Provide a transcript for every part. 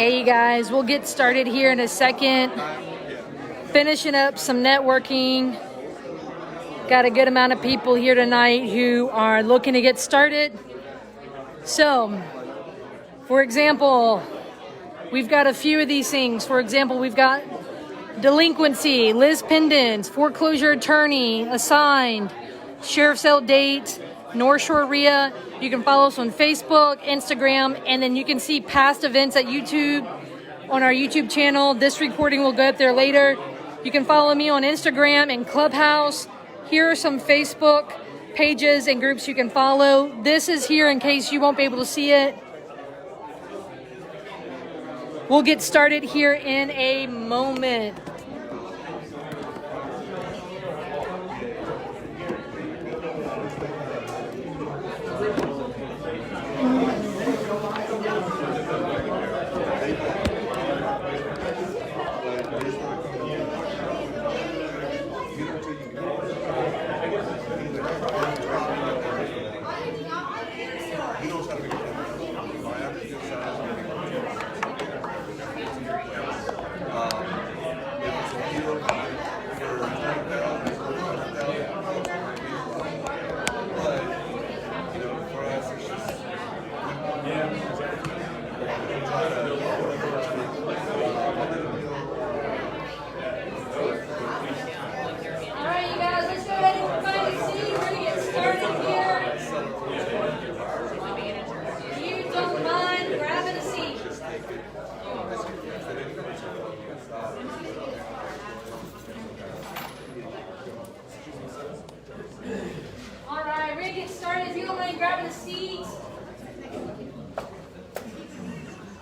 Hey, you guys, we'll get started here in a second. Finishing up some networking. Got a good amount of people here tonight who are looking to get started. So, for example, we've got a few of these things. For example, we've got delinquency, Liz Pendens, foreclosure attorney, assigned, sheriff's sale date, North Shore RIA. You can follow us on Facebook, Instagram, and then you can see past events at YouTube on our YouTube channel. This recording will go up there later. You can follow me on Instagram and Clubhouse. Here are some Facebook pages and groups you can follow. This is here in case you won't be able to see it. We'll get started here in a moment.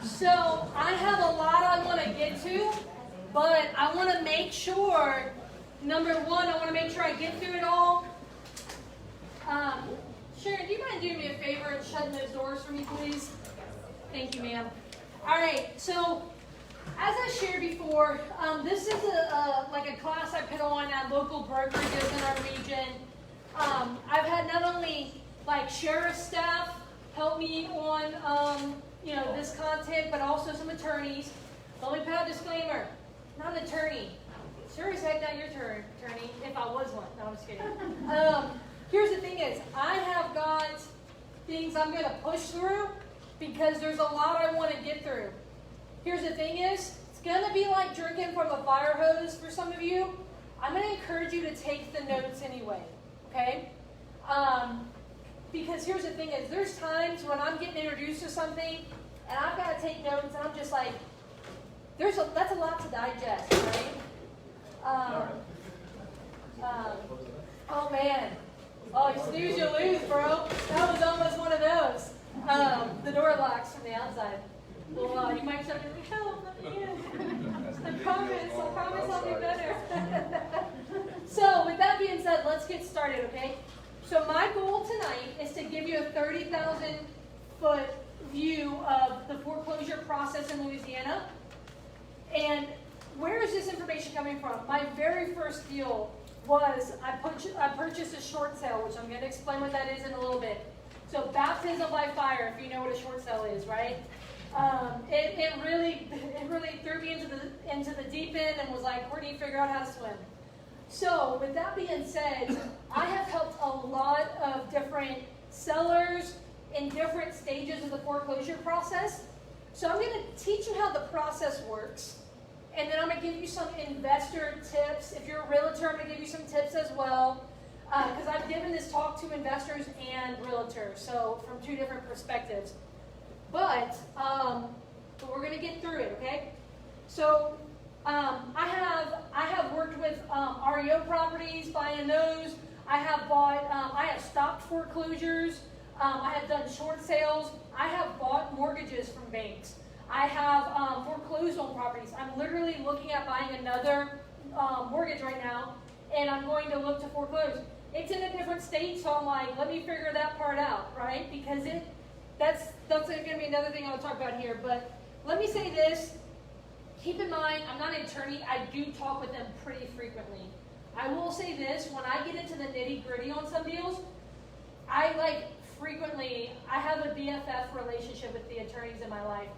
So I have a lot I want to get to, but I want to make sure, number one, I want to make sure I get through it all. Sharon, do you mind doing me a favor and shutting those doors for me, please? Thank you, ma'am. All right, so as I shared before, this is like a class I put on at local brokerages in our region. I've had not only like sheriff staff help me on this content, but also some attorneys. Let me put out a disclaimer. I'm not an attorney. Sure as heck not your attorney, if I was one. No, I'm just kidding. Here's the thing is, I have got things I'm going to push through because there's a lot I want to get through. Here's the thing is, it's going to be like drinking from a fire hose for some of you. I'm going to encourage you to take the notes anyway, okay? Because here's the thing is, there's times when I'm getting introduced to something and I've got to take notes and I'm just like, that's a lot to digest, right? Oh man. Oh, you snooze, you lose, bro. That was almost one of those. The door locks from the outside. Well, you might start to think, help, let me in. I promise I'll do better. So with that being said, let's get started, okay? So my goal tonight is to give you a 30,000 foot view of the foreclosure process in Louisiana. And where is this information coming from? My very first deal was I purchased a short sale, which I'm going to explain what that is in a little bit. So baptism by fire, if you know what a short sale is, right? It really threw me into the deep end and was like, Courtney, figure out how to swim. So with that being said, I have helped a lot of different sellers in different stages of the foreclosure process. So I'm going to teach you how the process works. And then I'm going to give you some investor tips. If you're a realtor, I'm going to give you some tips as well. Because I've given this talk to investors and realtors, so from two different perspectives. But we're going to get through it, okay? So I have worked with REO properties, buying those. I have stopped foreclosures. I have done short sales. I have bought mortgages from banks. I have foreclosed on properties. I'm literally looking at buying another mortgage right now, and I'm going to look to foreclose. It's in a different state, so I'm like, let me figure that part out, right? Because that's going to be another thing I'll talk about here. But let me say this. Keep in mind, I'm not an attorney. I do talk with them pretty frequently. I will say this. When I get into the nitty-gritty on some deals, I have a BFF relationship with the attorneys in my life.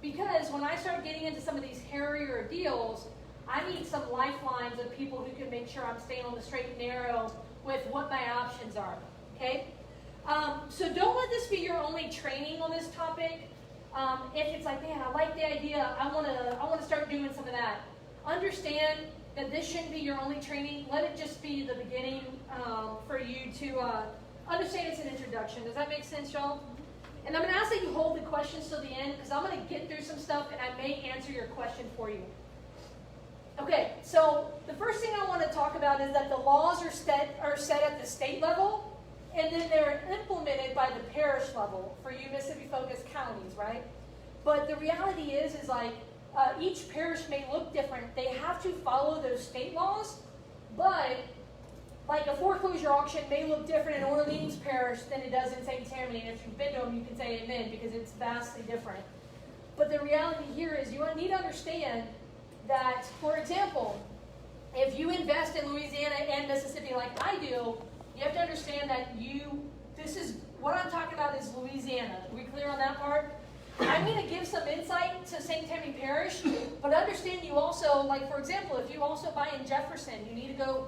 Because when I start getting into some of these hairier deals, I need some lifelines of people who can make sure I'm staying on the straight and narrow with what my options are, okay? So don't let this be your only training on this topic. If it's like, man, I like the idea, I want to start doing some of that. Understand that this shouldn't be your only training. Let it just be the beginning for you to understand it's an introduction. Does that make sense, y'all? And I'm going to ask that you hold the questions till the end because I'm going to get through some stuff and I may answer your question for you. Okay, so the first thing I want to talk about is that the laws are set at the state level, and then they're implemented by the parish level for you Mississippi-focused counties, right? But the reality is like each parish may look different. They have to follow those state laws, but like a foreclosure auction may look different in Orleans Parish than it does in St. Tammany. And if you've been to them, you can say amen because it's vastly different. But the reality here is you need to understand that, for example, if you invest in Louisiana and Mississippi like I do, you have to understand that this is, what I'm talking about is Louisiana. Are we clear on that part? I'm going to give some insight to St. Tammany Parish, but understand you also, like for example, if you also buy in Jefferson, you need to go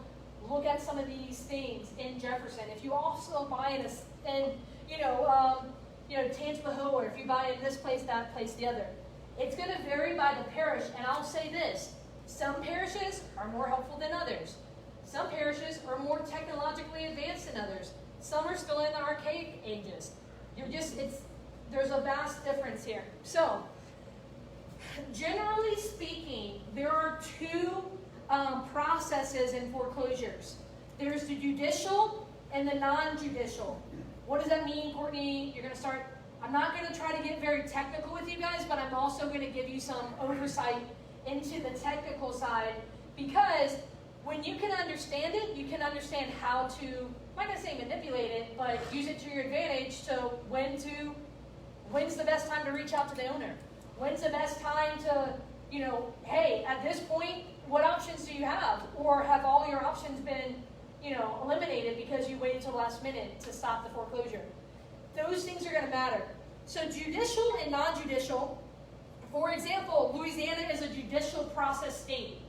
look at some of these things in Jefferson. If you also buy in Tangipahoa, or if you buy in this place, that place, the other. It's going to vary by the parish, and I'll say this. Some parishes are more helpful than others. Some parishes are more technologically advanced than others. Some are still in the archaic ages. There's a vast difference here. So, generally speaking, there are two processes in foreclosures. There's the judicial and the non-judicial. What does that mean, Courtney? You're going to start... I'm not going to try to get very technical with you guys, but I'm also going to give you some oversight into the technical side, because when you can understand it, you can understand how to, I'm not going to say manipulate it, but use it to your advantage to when's the best time to reach out to the owner? When's the best time to, hey, at this point, what options do you have? Or have all your options been, eliminated because you waited till the last minute to stop the foreclosure? Those things are going to matter. So judicial and non-judicial, for example, Louisiana is a judicial process state.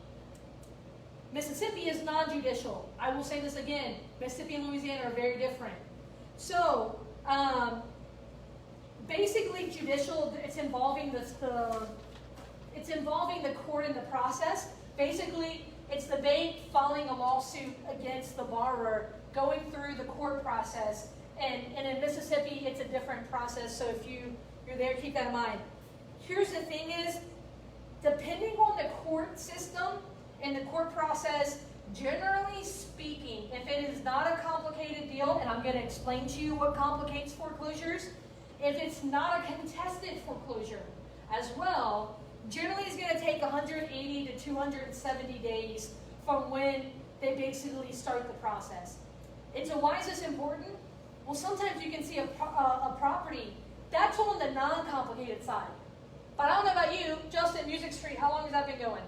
Mississippi is non-judicial. I will say this again, Mississippi and Louisiana are very different. So basically judicial, it's involving the court in the process. Basically, it's the bank filing a lawsuit against the borrower, going through the court process. And in Mississippi, it's a different process, so if you're there, keep that in mind. Here's the thing is, depending on the court system and the court process, generally speaking, if it is not a complicated deal, and I'm going to explain to you what complicates foreclosures, if it's not a contested foreclosure as well, generally it's going to take 180 to 270 days from when they basically start the process. And so why is this important? Well, sometimes you can see a property, that's on the non-complicated side. But I don't know about you, Justin, Music Street, how long has that been going?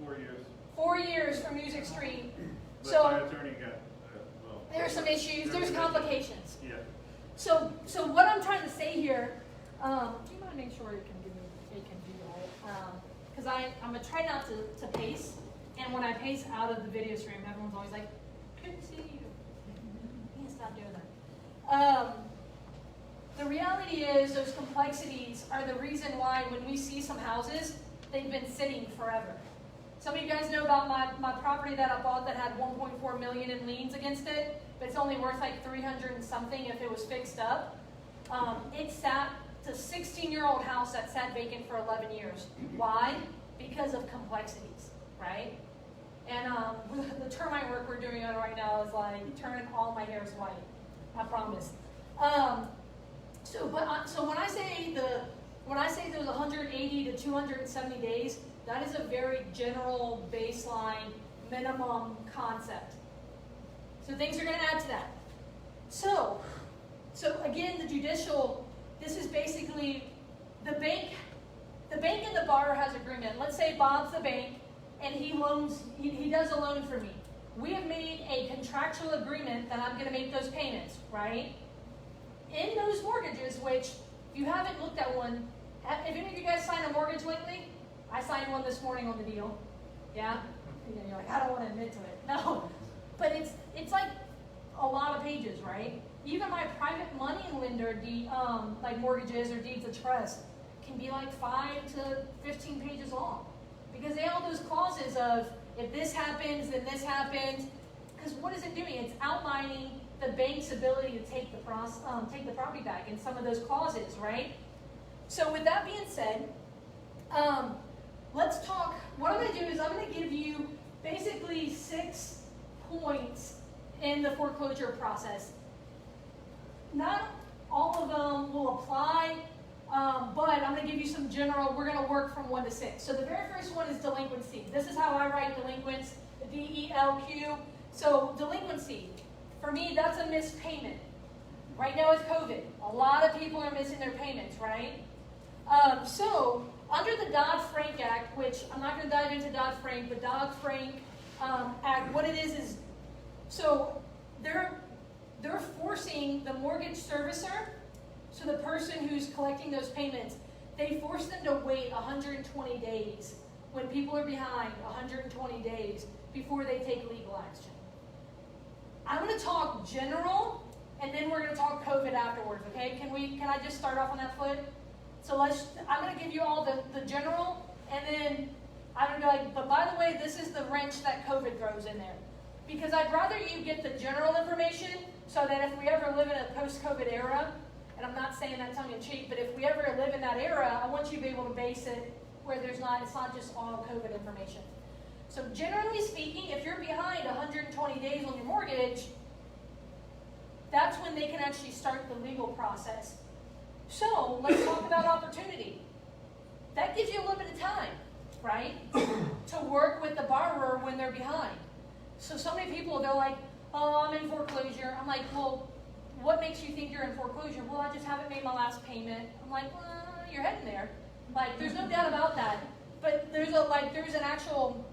4 years. 4 years for Music Street. But so my attorney got, there's some issues, there's complications. Yeah. So what I'm trying to say here, do you mind making sure you can do that? Because I'm going to try not to pace, and when I pace out of the video stream, everyone's always like, couldn't see you. You can't stop doing that. The reality is those complexities are the reason why when we see some houses, they've been sitting forever. Some of you guys know about my property that I bought that had $1.4 million in liens against it, but it's only worth like 300 and something if it was fixed up. It's a 16-year-old house that sat vacant for 11 years. Why? Because of complexities, right? And the termite work we're doing on right now is like turning all my hairs white. I promise. So when I say there's 180 to 270 days, that is a very general baseline minimum concept. So things are going to add to that. So again, the judicial, this is basically the bank and the borrower has agreement. Let's say Bob's the bank and he does a loan for me. We have made a contractual agreement that I'm going to make those payments, right? In those mortgages, which if you haven't looked at one, if any of you guys signed a mortgage mortgage lately? I signed one this morning on the deal. Yeah? You're like, I don't want to admit to it. No. But it's like a lot of pages, right? Even my private money lender, like mortgages or deeds of trust, can be like 5 to 15 pages long. Because they have all those clauses of, if this happens, then this happens. Because what is it doing? It's outlining the bank's ability to take the property back in some of those clauses, right? So with that being said, let's talk. What I'm going to do is I'm going to give you basically 6 points in the foreclosure process. Not all of them will apply, but I'm going to give you some general. We're going to work from 1 to 6. So the very first one is delinquency. This is how I write delinquents, DELQ. So delinquency, for me, that's a missed payment. Right now it's COVID. A lot of people are missing their payments, right? So under the Dodd-Frank Act, which I'm not going to dive into Dodd-Frank, but Dodd-Frank Act, what it is so they're forcing the mortgage servicer, so the person who's collecting those payments, they force them to wait 120 days when people are behind 120 days before they take legal action. I'm going to talk general, and then we're going to talk COVID afterwards, okay? Can I just start off on that foot? So I'm going to give you all the general, and then I'm going to be like, but by the way, this is the wrench that COVID throws in there. Because I'd rather you get the general information so that if we ever live in a post-COVID era, and I'm not saying that tongue-in-cheek, but if we ever live in that era, I want you to be able to base it where it's not just all COVID information. So generally speaking, if you're behind 120 days on your mortgage, that's when they can actually start the legal process. So let's talk about opportunity. That gives you a little bit of time, right, to work with the borrower when they're behind. So many people, they're like, oh, I'm in foreclosure. I'm like, well, what makes you think you're in foreclosure? Well, I just haven't made my last payment. I'm like, well, you're heading there. Like, there's no doubt about that. But there's an actual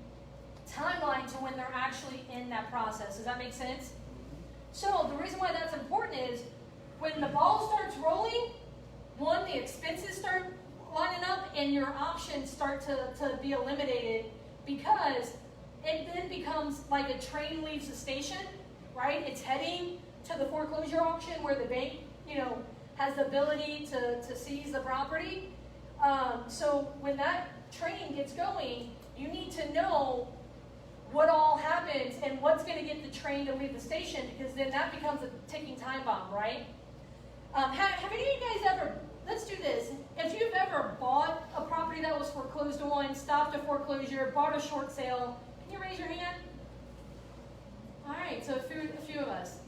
timeline to when they're actually in that process. Does that make sense? So the reason why that's important is when the ball starts rolling, one, the expenses start lining up and your options start to be eliminated, because it then becomes like a train leaves the station, right? It's heading to the foreclosure auction where the bank, has the ability to seize the property. So when that train gets going, you need to know what all happens and what's going to get the train to leave the station, because then that becomes a ticking time bomb, right? Have any of you guys ever, let's do this, if you've ever bought a property that was foreclosed on, stopped a foreclosure, bought a short sale, can you raise your hand? All right, so a few of us.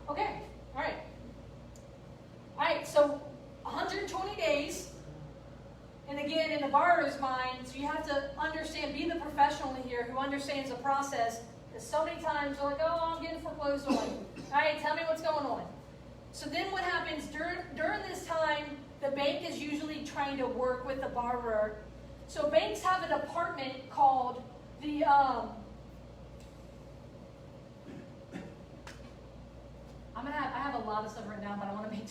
Okay, all right. All right, so 120 days, and again, in the borrower's mind, so you have to understand, be the professional in here who understands the process, because so many times they're like, oh, I'm getting foreclosed on. All right, tell me what's going on. So then what happens, during this time, the bank is usually trying to work with the borrower. So banks have a department called the, I have a lot of stuff written down, but I want to make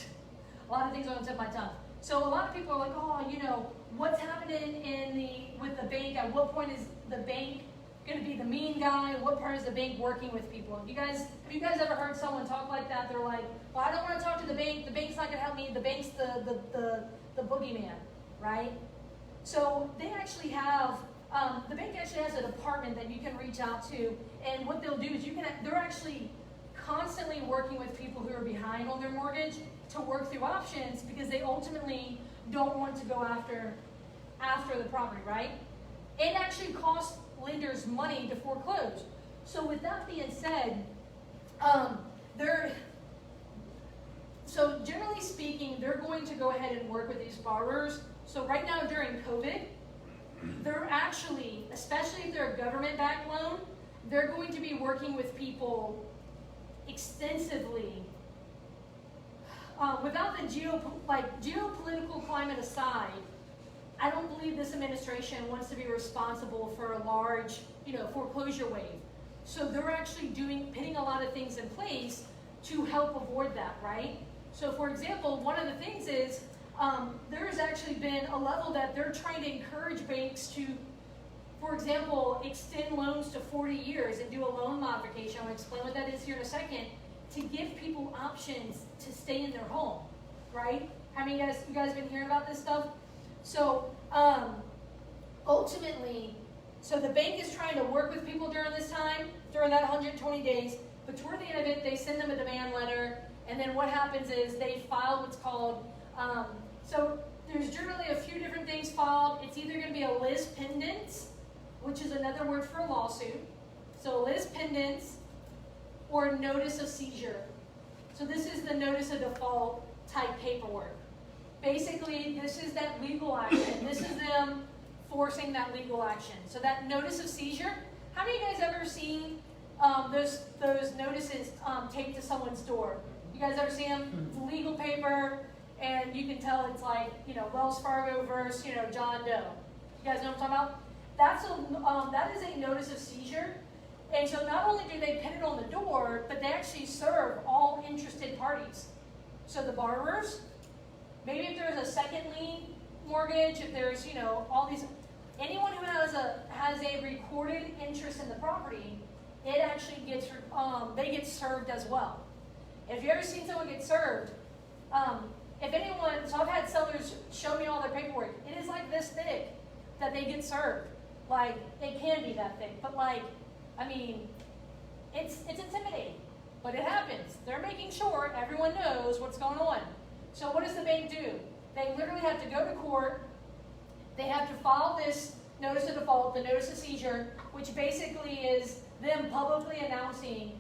a lot of things on the tip of my tongue. So a lot of people are like, oh, what's happening with the bank? At what point is the bank going to be the mean guy? What part is the bank working with people? Have you guys ever heard someone talk like that? They're like, well, I don't want to talk to the bank. The bank's not going to help me. The bank's the boogeyman, right? So they actually have, the bank actually has a department that you can reach out to, and what they'll do is they're actually constantly working with people who are behind on their mortgage to work through options, because they ultimately don't want to go after the property, right? It actually costs lenders money to foreclose. So with that being said, so generally speaking, they're going to go ahead and work with these borrowers. So right now during COVID, they're actually, especially if they're a government-backed loan, they're going to be working with people extensively. Without the geopolitical climate aside, I don't believe this administration wants to be responsible for a large, foreclosure wave. So they're actually putting a lot of things in place to help avoid that, right? So for example, one of the things is there has actually been a level that they're trying to encourage banks to, for example, extend loans to 40 years and do a loan modification. I'll explain what that is here in a second, to give people options to stay in their home, right? How many of you guys been hearing about this stuff? So ultimately, so the bank is trying to work with people during this time, during that 120 days, but toward the end of it, they send them a demand letter, and then what happens is they file what's called, so there's generally a few different things filed. It's either going to be a lis pendens, which is another word for a lawsuit, so lis pendens, or notice of seizure. So this is the notice of default type paperwork. Basically, this is that legal action. This is them forcing that legal action. So that notice of seizure, how many of you guys ever seen those notices taped to someone's door? You guys ever see them? It's legal paper, and you can tell it's like, Wells Fargo versus, John Doe. You guys know what I'm talking about? That is a notice of seizure. And so not only do they pin it on the door, but they actually serve all interested parties. So the borrowers, maybe if there's a second lien mortgage, if there's, all these, anyone who has a recorded interest in the property, it actually gets, they get served as well. If you've ever seen someone get served, if anyone, so I've had sellers show me all their paperwork. It is like this thick that they get served. Like, it can be that thick, but it's intimidating, but it happens. They're making sure everyone knows what's going on. So what does the bank do? They literally have to go to court. They have to file this notice of default, the notice of seizure, which basically is them publicly announcing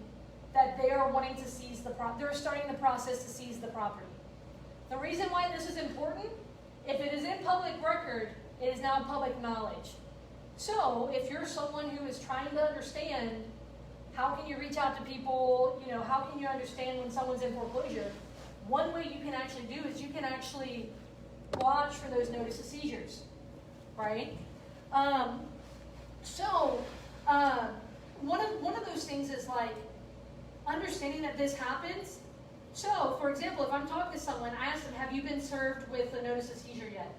that they are wanting to seize the property. They're starting the process to seize the property. The reason why this is important, if it is in public record, it is now public knowledge. So if you're someone who is trying to understand how can you reach out to people, how can you understand when someone's in foreclosure, one way you can actually do is you can actually watch for those notice of seizures, right? One of those things is like understanding that this happens. So, for example, if I'm talking to someone, I ask them, have you been served with a notice of seizure yet?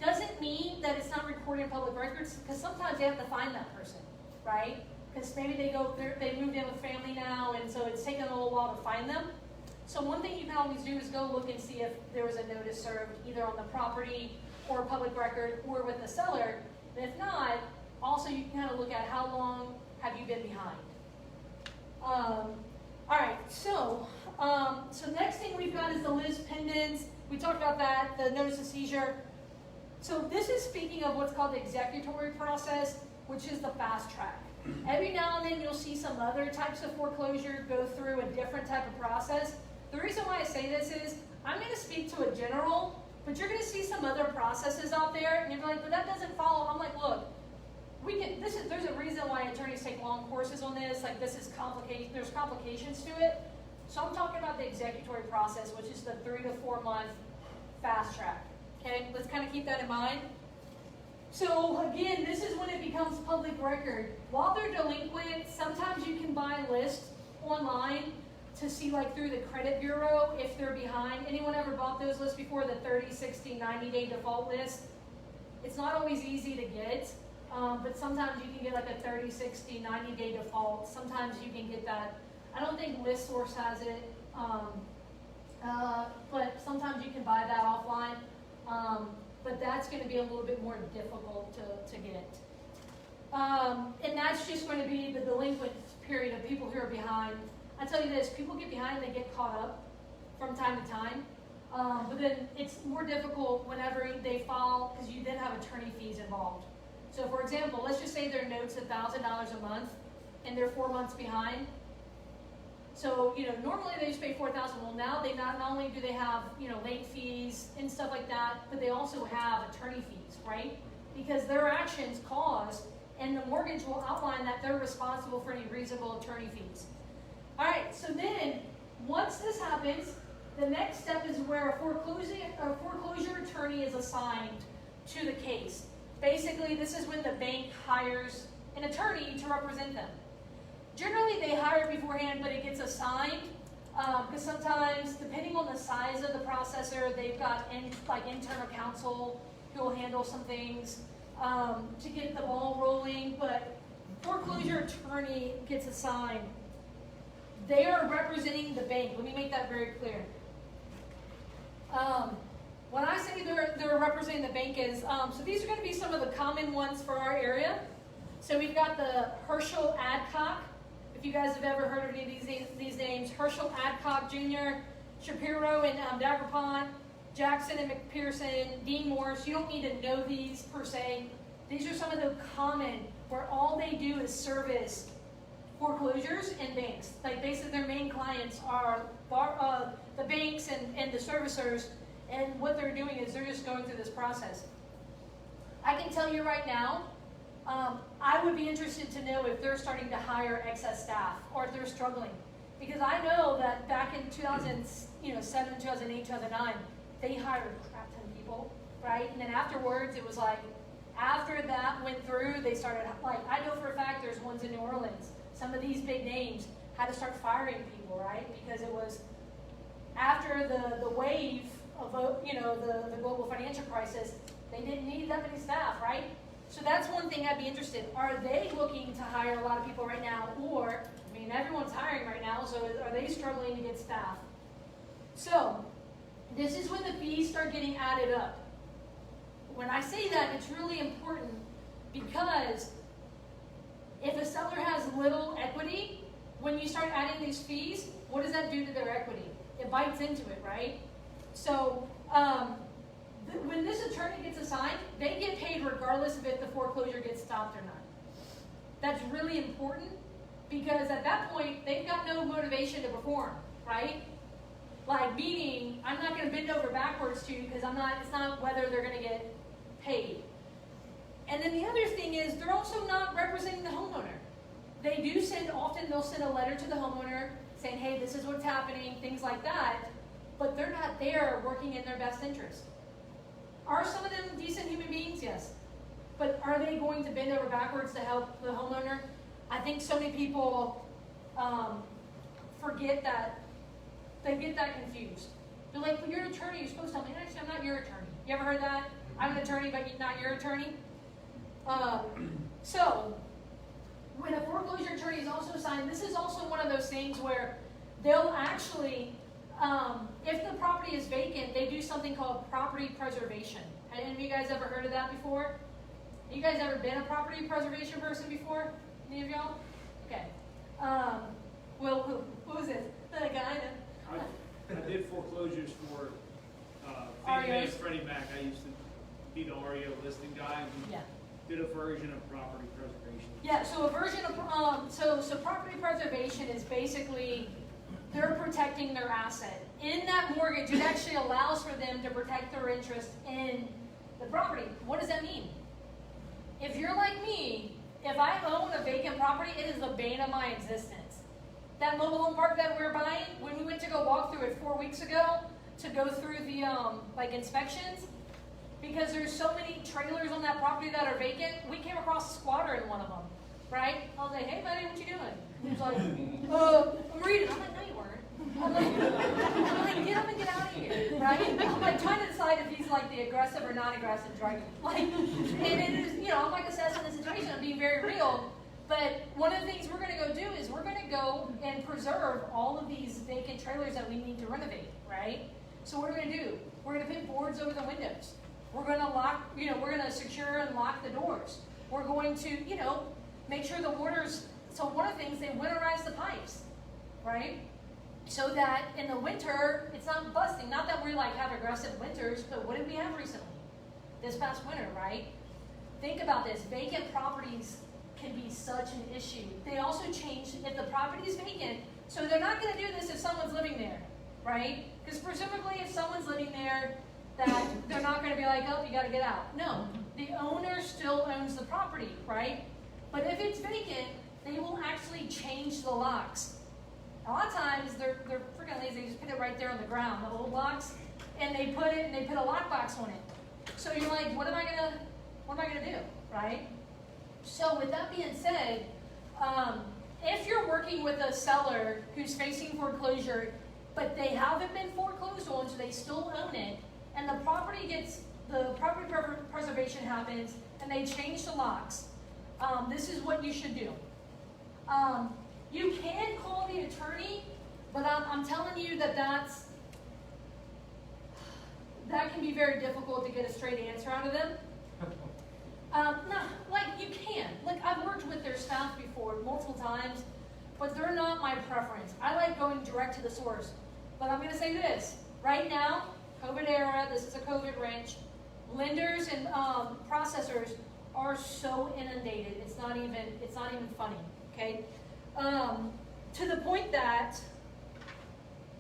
Doesn't mean that it's not recorded in public records, because sometimes they have to find that person, right? Because maybe they moved in with family now, and so it's taken a little while to find them. So one thing you can always do is go look and see if there was a notice served either on the property or public record or with the seller. And if not, also you can kind of look at how long have you been behind. All right, so next thing we've got is the lis pendens. We talked about that, the notice of seizure. So this is speaking of what's called the executory process, which is the fast track. Every now and then you'll see some other types of foreclosure go through a different type of process. The reason why I say this is, I'm going to speak to a general, but you're going to see some other processes out there, and you're like, but that doesn't follow. I'm like, look, there's a reason why attorneys take long courses on this. Like, this is complicated. There's complications to it. So I'm talking about the executory process, which is the 3 to 4 month fast track. Okay, let's kind of keep that in mind. So again, this is when it becomes public record. While they're delinquent, sometimes you can buy lists online to see, like, through the credit bureau if they're behind. Anyone ever bought those lists before, the 30, 60, 90-day default list? It's not always easy to get, but sometimes you can get like a 30, 60, 90-day default. Sometimes you can get that. I don't think ListSource has it, but sometimes you can buy that offline. But that's going to be a little bit more difficult to get. And that's just going to be the delinquent period of people who are behind. I tell you this, people get behind and they get caught up from time to time. But then it's more difficult whenever they file, because you then have attorney fees involved. So for example, let's just say their note's $1,000 a month and they're 4 months behind. So, normally they just pay $4,000. Well, now they not only do they have, late fees and stuff like that, but they also have attorney fees, right? Because their actions cause, and the mortgage will outline that they're responsible for any reasonable attorney fees. All right, so then once this happens, the next step is where a foreclosure attorney is assigned to the case. Basically, this is when the bank hires an attorney to represent them. Generally, they hire it beforehand, but it gets assigned Because sometimes, depending on the size of the processor, they've got internal counsel who will handle some things to get the ball rolling, but foreclosure attorney gets assigned. They are representing the bank. Let me make that very clear. When I say they're representing the bank is, so these are going to be some of the common ones for our area. So we've got the Herschel Adcock. If you guys have ever heard of any of these names, Herschel Adcock Jr., Shapiro and Daguerpont, Jackson and McPherson, Dean Morris. You don't need to know these per se. These are some of the common where all they do is service foreclosures and banks. Like basically their main clients are the banks and the servicers, and what they're doing is they're just going through this process. I can tell you right now, I would be interested to know if they're starting to hire excess staff or if they're struggling. Because I know that back in 2007, 2008, 2009, they hired a crap ton of people, right? And then afterwards, it was like, after that went through, they started, like, I know for a fact there's ones in New Orleans. Some of these big names had to start firing people, right? Because it was after the wave of, the global financial crisis, they didn't need that many staff, right? So that's one thing I'd be interested in. Are they looking to hire a lot of people right now? Or, I mean, everyone's hiring right now, so are they struggling to get staff? So, this is when the fees start getting added up. When I say that, it's really important because if a seller has little equity, when you start adding these fees, what does that do to their equity? It bites into it, right? So, when this attorney gets assigned, they get paid regardless of if the foreclosure gets stopped or not. That's really important because at that point, they've got no motivation to perform, right? Like, meaning, I'm not going to bend over backwards to you because it's not whether they're going to get paid. And then the other thing is, they're also not representing the homeowner. They do often they'll send a letter to the homeowner saying, hey, this is what's happening, things like that, but they're not there working in their best interest. Are some of them decent human beings? Yes. But are they going to bend over backwards to help the homeowner? I think so many people forget that. They get that confused. They're like, well, you're an attorney, you're supposed to tell me. Actually, I'm not your attorney. You ever heard that? I'm an attorney, but not your attorney? So, when a foreclosure attorney is also assigned, this is also one of those things where they'll actually, if the property is vacant, they do something called property preservation. Have any of you guys ever heard of that before? You guys ever been a property preservation person before? Any of y'all? Okay. Well, who was it? The guy that... I did foreclosures for Fannie Mae and Freddie Mac. I used to be the REO listing guy and did a version of property preservation. Yeah, so a version of, so property preservation is basically they're protecting their asset. In that mortgage, it actually allows for them to protect their interest in the property. What does that mean? If you're like me, if I own a vacant property, it is the bane of my existence. That mobile home park that we were buying, when we went to go walk through it 4 weeks ago to go through the inspections, because there's so many trailers on that property that are vacant, we came across a squatter in one of them, right? I was like, hey buddy, what you doing? He was like, I'm reading. I'm like, no you weren't. I'm like, get up and get out of here, right? I'm like trying to decide if he's like the aggressive or non-aggressive drug. Like, and it is, I'm like assessing the situation, I'm being very real. But one of the things we're going to go do is we're going to go and preserve all of these vacant trailers that we need to renovate, right? So what are we going to do? We're going to put boards over the windows. We're going to lock, we're going to secure and lock the doors. We're going to, make sure the water's, so one of the things, they winterize the pipes, right? So that in the winter, it's not busting. Not that we have aggressive winters, but what did we have recently? This past winter, right? Think about this, vacant properties can be such an issue. They also change if the property is vacant. So they're not going to do this if someone's living there, right? Because presumably if someone's living there, that they're not going to be like, oh, you got to get out. No, the owner still owns the property, right? But if it's vacant, they will actually change the locks. A lot of times they're freaking lazy. They just put it right there on the ground, the old locks, and they put a lockbox on it. So you're like, what am I gonna do, right? So with that being said, if you're working with a seller who's facing foreclosure but they haven't been foreclosed on, so they still own it, and the property preservation happens, and they change the locks. This is what you should do. You can call the attorney, but I'm telling you that can be very difficult to get a straight answer out of them. No, like you can. Like I've worked with their staff before multiple times, but they're not my preference. I like going direct to the source. But I'm going to say this. Right now, COVID era, this is a COVID wrench. Lenders and processors are so inundated. It's not even funny, okay? To the point that,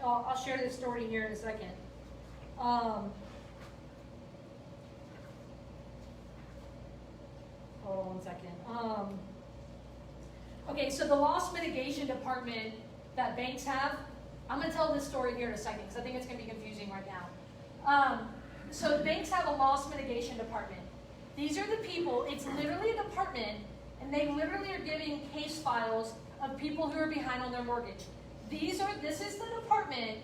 I'll share this story here in a second. Hold on 1 second. Okay, so the loss mitigation department that banks have, I'm going to tell this story here in a second because I think it's going to be confusing right now. So banks have a loss mitigation department. These are the people, it's literally a department, and they literally are giving case files of people who are behind on their mortgage. This is the department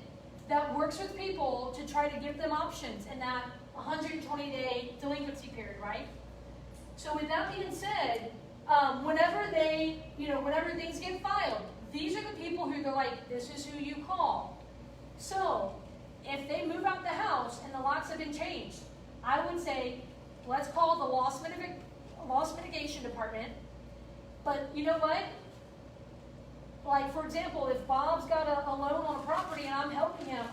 that works with people to try to give them options in that 120-day delinquency period, right? So with that being said, whenever things get filed, these are the people who go like, this is who you call. So if they move out the house and the locks have been changed, I would say, let's call the loss mitigation department. But you know what? Like, for example, if Bob's got a loan on a property and I'm helping him,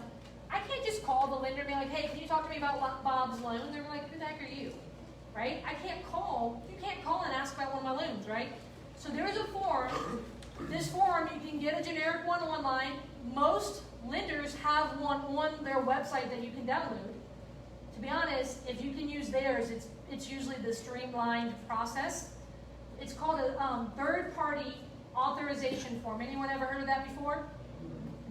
I can't just call the lender and be like, hey, can you talk to me about Bob's loan? They're like, who the heck are you? Right? You can't call and ask about one of my loans, right? So there's a form. This form, you can get a generic one online. Most lenders have one on their website that you can download. To be honest, if you can use theirs, it's usually the streamlined process. It's called a third-party authorization form. Anyone ever heard of that before?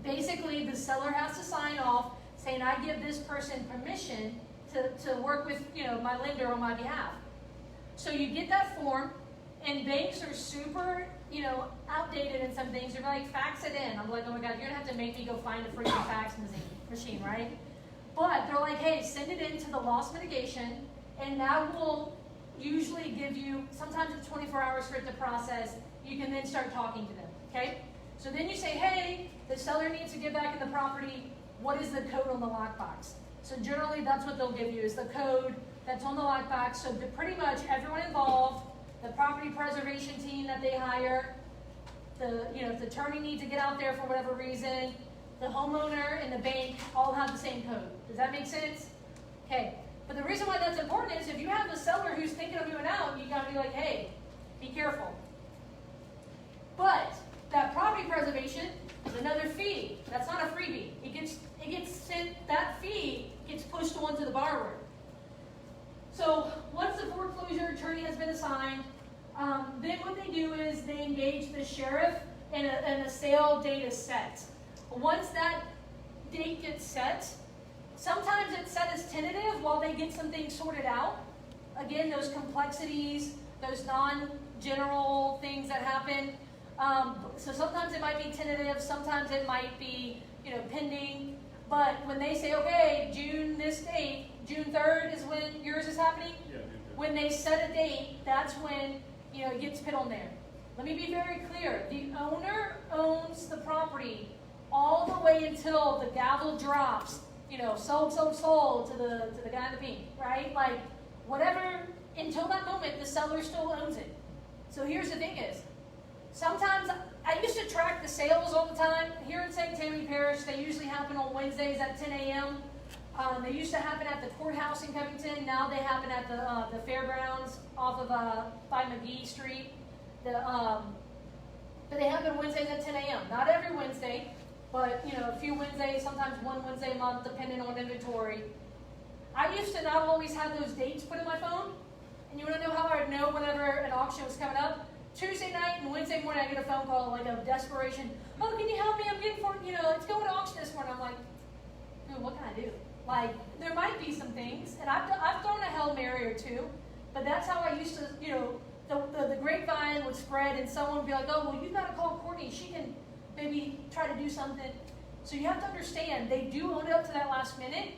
Basically, the seller has to sign off saying, I give this person permission to work with my lender on my behalf. So you get that form, and banks are super outdated in some things. They're like, fax it in. I'm like, oh my God, you're gonna have to make me go find a freaking fax machine, right? But they're like, hey, send it into the loss mitigation, and that will usually give you, sometimes it's 24 hours for it to process. You can then start talking to them, okay? So then you say, hey, the seller needs to get back in the property. What is the code on the lockbox? So generally, that's what they'll give you, is the code that's on the lockbox. So pretty much everyone involved, the property preservation team that they hire, if the attorney needs to get out there for whatever reason, the homeowner and the bank all have the same code. Does that make sense? Okay. But the reason why that's important is if you have a seller who's thinking of moving out, you got to be like, hey, be careful. But that property preservation is another fee. That's not a freebie. It gets sent, that fee gets pushed on to the borrower. So once the foreclosure attorney has been assigned, then what they do is they engage the sheriff and a sale date is set. Once that date gets set, sometimes it's set as tentative while they get some things sorted out. Again, those complexities, those non-general things that happen. So sometimes it might be tentative, sometimes it might be, pending. But when they say, okay, June this date, June 3rd is when yours is happening. Yeah, when they set a date, that's when, it gets put on there. Let me be very clear. The owner owns the property all the way until the gavel drops, sold to the guy in the pink, right? Like, whatever, until that moment, the seller still owns it. So here's the thing is, sometimes, I used to track the sales all the time. Here in St. Tammany Parish, they usually happen on Wednesdays at 10 a.m. They used to happen at the courthouse in Covington. Now they happen at the fairgrounds off of by McGee Street. But they happen Wednesdays at 10 a.m. Not every Wednesday, but a few Wednesdays, sometimes one Wednesday a month, depending on inventory. I used to not always have those dates put in my phone. And you want to know how I would know whenever an auction was coming up? Tuesday night and Wednesday morning, I get a phone call like of desperation. Oh, can you help me? I'm getting it's going to auction this morning. I'm like, dude, what can I do? Like, there might be some things, and I've thrown a Hail Mary or two, but that's how I used to, the grapevine would spread, and someone would be like, oh, well, you got to call Courtney. She can maybe try to do something. So you have to understand, they do own it up to that last minute.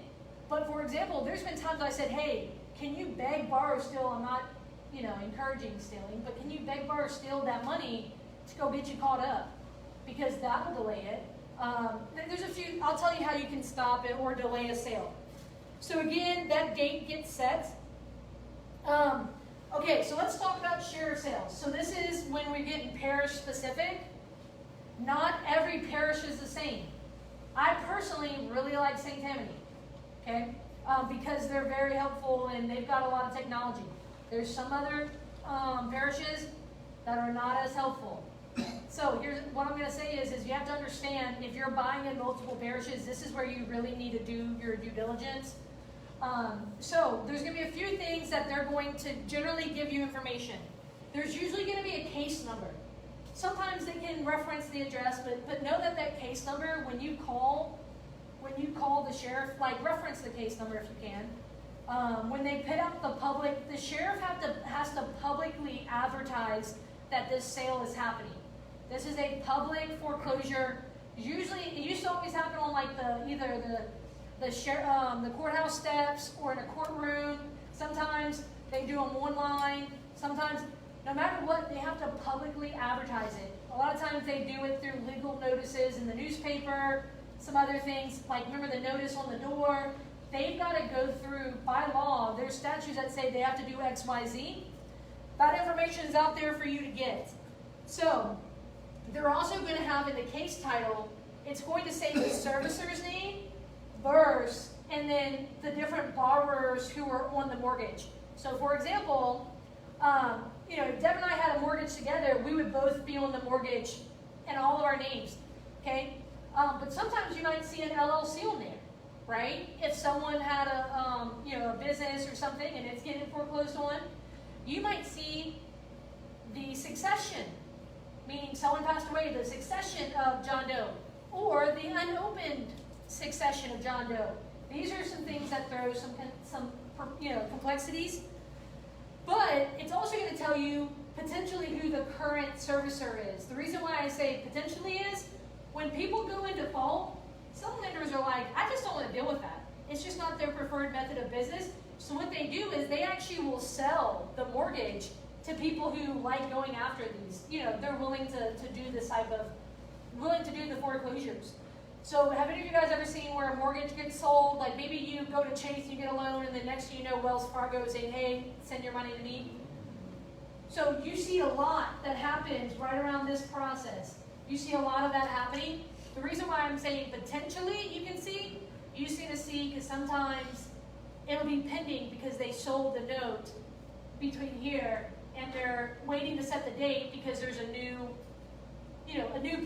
But for example, there's been times I said, hey, can you beg, borrow, steal? I'm not, encouraging stealing, but can you beg, borrow, steal that money to go get you caught up? Because that'll delay it. There's a few, I'll tell you how you can stop it or delay a sale. So again, that date gets set. Okay, so let's talk about share sales. So this is when we're getting parish specific. Not every parish is the same. I personally really like St. Tammany, okay? Because they're very helpful and they've got a lot of technology. There's some other parishes that are not as helpful. So here's what I'm going to say is you have to understand, if you're buying in multiple parishes, this is where you really need to do your due diligence. So there's going to be a few things that they're going to generally give you information. There's usually going to be a case number. Sometimes they can reference the address, but know that that case number, when you call the sheriff, like reference the case number if you can. When they put out the sheriff has to publicly advertise that this sale is happening. This is a public foreclosure. Usually, it used to always happen on like either the courthouse steps or in a courtroom. Sometimes they do them online. Sometimes, no matter what, they have to publicly advertise it. A lot of times they do it through legal notices in the newspaper, some other things, like remember the notice on the door. They've got to go through, by law, there's statutes that say they have to do X, Y, Z. That information is out there for you to get. So, they're also going to have in the case title, it's going to say the servicer's name, verse, and then the different borrowers who are on the mortgage. So for example, if Deb and I had a mortgage together, we would both be on the mortgage and all of our names, okay? But sometimes you might see an LLC on there, right? If someone had a business or something and it's getting foreclosed on, you might see the succession, meaning someone passed away, the succession of John Doe, or the unopened succession of John Doe. These are some things that throw some complexities. But it's also going to tell you potentially who the current servicer is. The reason why I say potentially is when people go in default, some lenders are like, I just don't want to deal with that. It's just not their preferred method of business. So what they do is they actually will sell the mortgage to people who like going after these. They're willing to do this type of, willing to do the foreclosures. So have any of you guys ever seen where a mortgage gets sold? Like maybe you go to Chase, you get a loan, and then next thing you know, Wells Fargo is saying, hey, send your money to me. So you see a lot that happens right around this process. You see a lot of that happening. The reason why I'm saying potentially you can see because sometimes it'll be pending because they sold the note between here and they're waiting to set the date because there's a new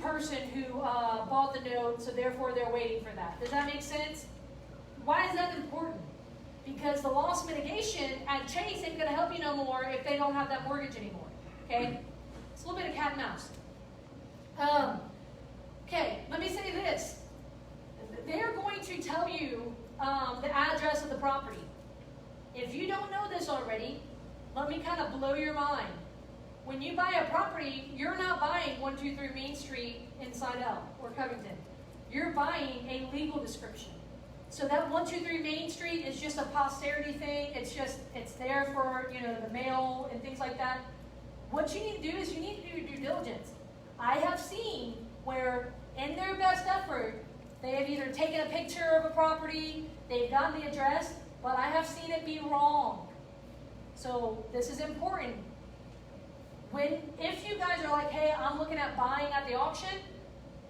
person who bought the note, so therefore they're waiting for that. Does that make sense? Why is that important? Because the loss mitigation at Chase ain't going to help you no more if they don't have that mortgage anymore. Okay? It's a little bit of cat and mouse. Okay, let me say this. They're going to tell you the address of the property. If you don't know this already, let me kind of blow your mind. When you buy a property, you're not buying 123 Main Street in Slidell or Covington. You're buying a legal description. So that 123 Main Street is just a posterity thing. It's there for the mail and things like that. What you need to do is you need to do your due diligence. I have seen where in their best effort, they have either taken a picture of a property, they've gotten the address, but I have seen it be wrong. So this is important. If you guys are like, hey, I'm looking at buying at the auction,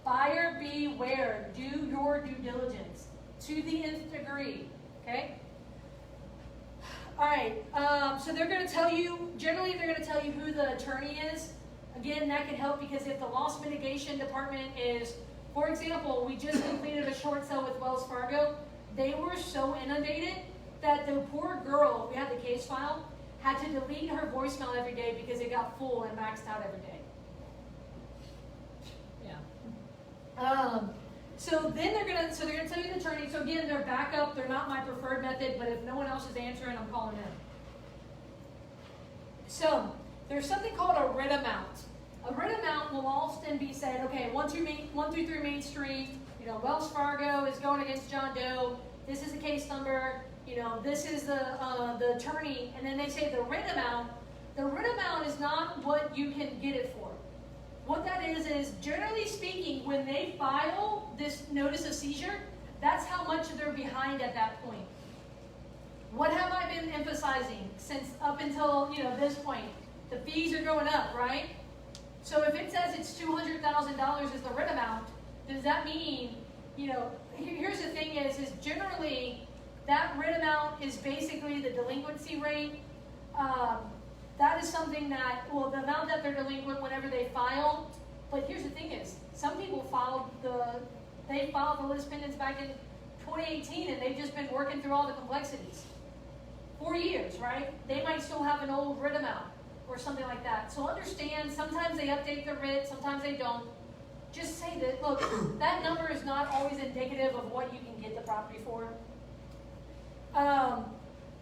buyer beware. Do your due diligence to the nth degree. Okay? All right. So they're going to tell you, generally they're going to tell you who the attorney is. Again, that can help because if the loss mitigation department is, for example, we just completed a short sale with Wells Fargo. They were so inundated that the poor girl, we had the case file, had to delete her voicemail every day because it got full and maxed out every day. Yeah. So they're gonna tell you the attorney. So again, they're backup. They're not my preferred method, but if no one else is answering, I'm calling them. So there's something called a writ amount. A writ amount will often be said, okay, 123 Main Street, you know, Wells Fargo is going against John Doe. This is a case number. You know, this is the attorney, and then they say the writ amount. The writ amount is not what you can get it for. What that is generally speaking, when they file this notice of seizure, that's how much they're behind at that point. What have I been emphasizing since up until, you know, this point? The fees are going up, right? So if it says it's $200,000 is the writ amount, does that mean, you know, here's the thing is generally that writ amount is basically the delinquency rate. That is something that, well, the amount that they're delinquent whenever they file. But here's the thing is, some people filed the list pendants back in 2018, and they've just been working through all the complexities. 4 years, right? They might still have an old writ amount or something like that. So understand, sometimes they update the writ, sometimes they don't. Just say that, look, that number is not always indicative of what you can get the property for.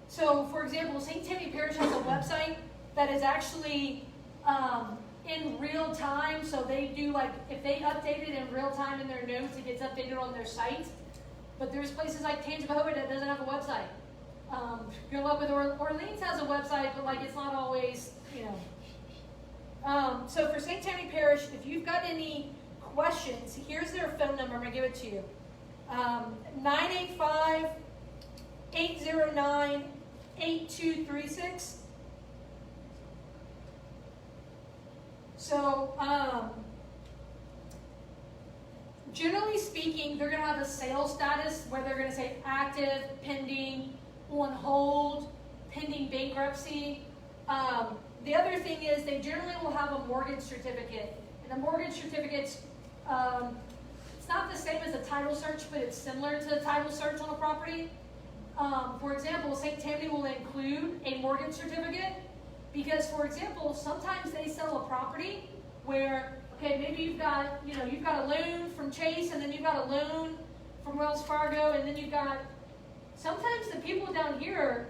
So, for example, St. Tammany Parish has a website that is actually in real time. So they do, like, if they update it in real time in their notes, it gets updated on their site. But there's places like Tangipahoa that doesn't have a website. Good luck with Orleans has a website, but like it's not always, you know. So for St. Tammany Parish, if you've got any questions, here's their phone number. I'm going to give it to you. 985-809-8236. So, generally speaking, they're going to have a sales status where they're going to say active, pending, on hold, pending bankruptcy. The other thing is they generally will have a mortgage certificate. And the mortgage certificate's, it's not the same as a title search, but it's similar to a title search on a property. For example, St. Tammany will include a mortgage certificate because, for example, sometimes they sell a property where, okay, maybe you've got, you know, you've got a loan from Chase, and then you've got a loan from Wells Fargo, and then you've got, sometimes the people down here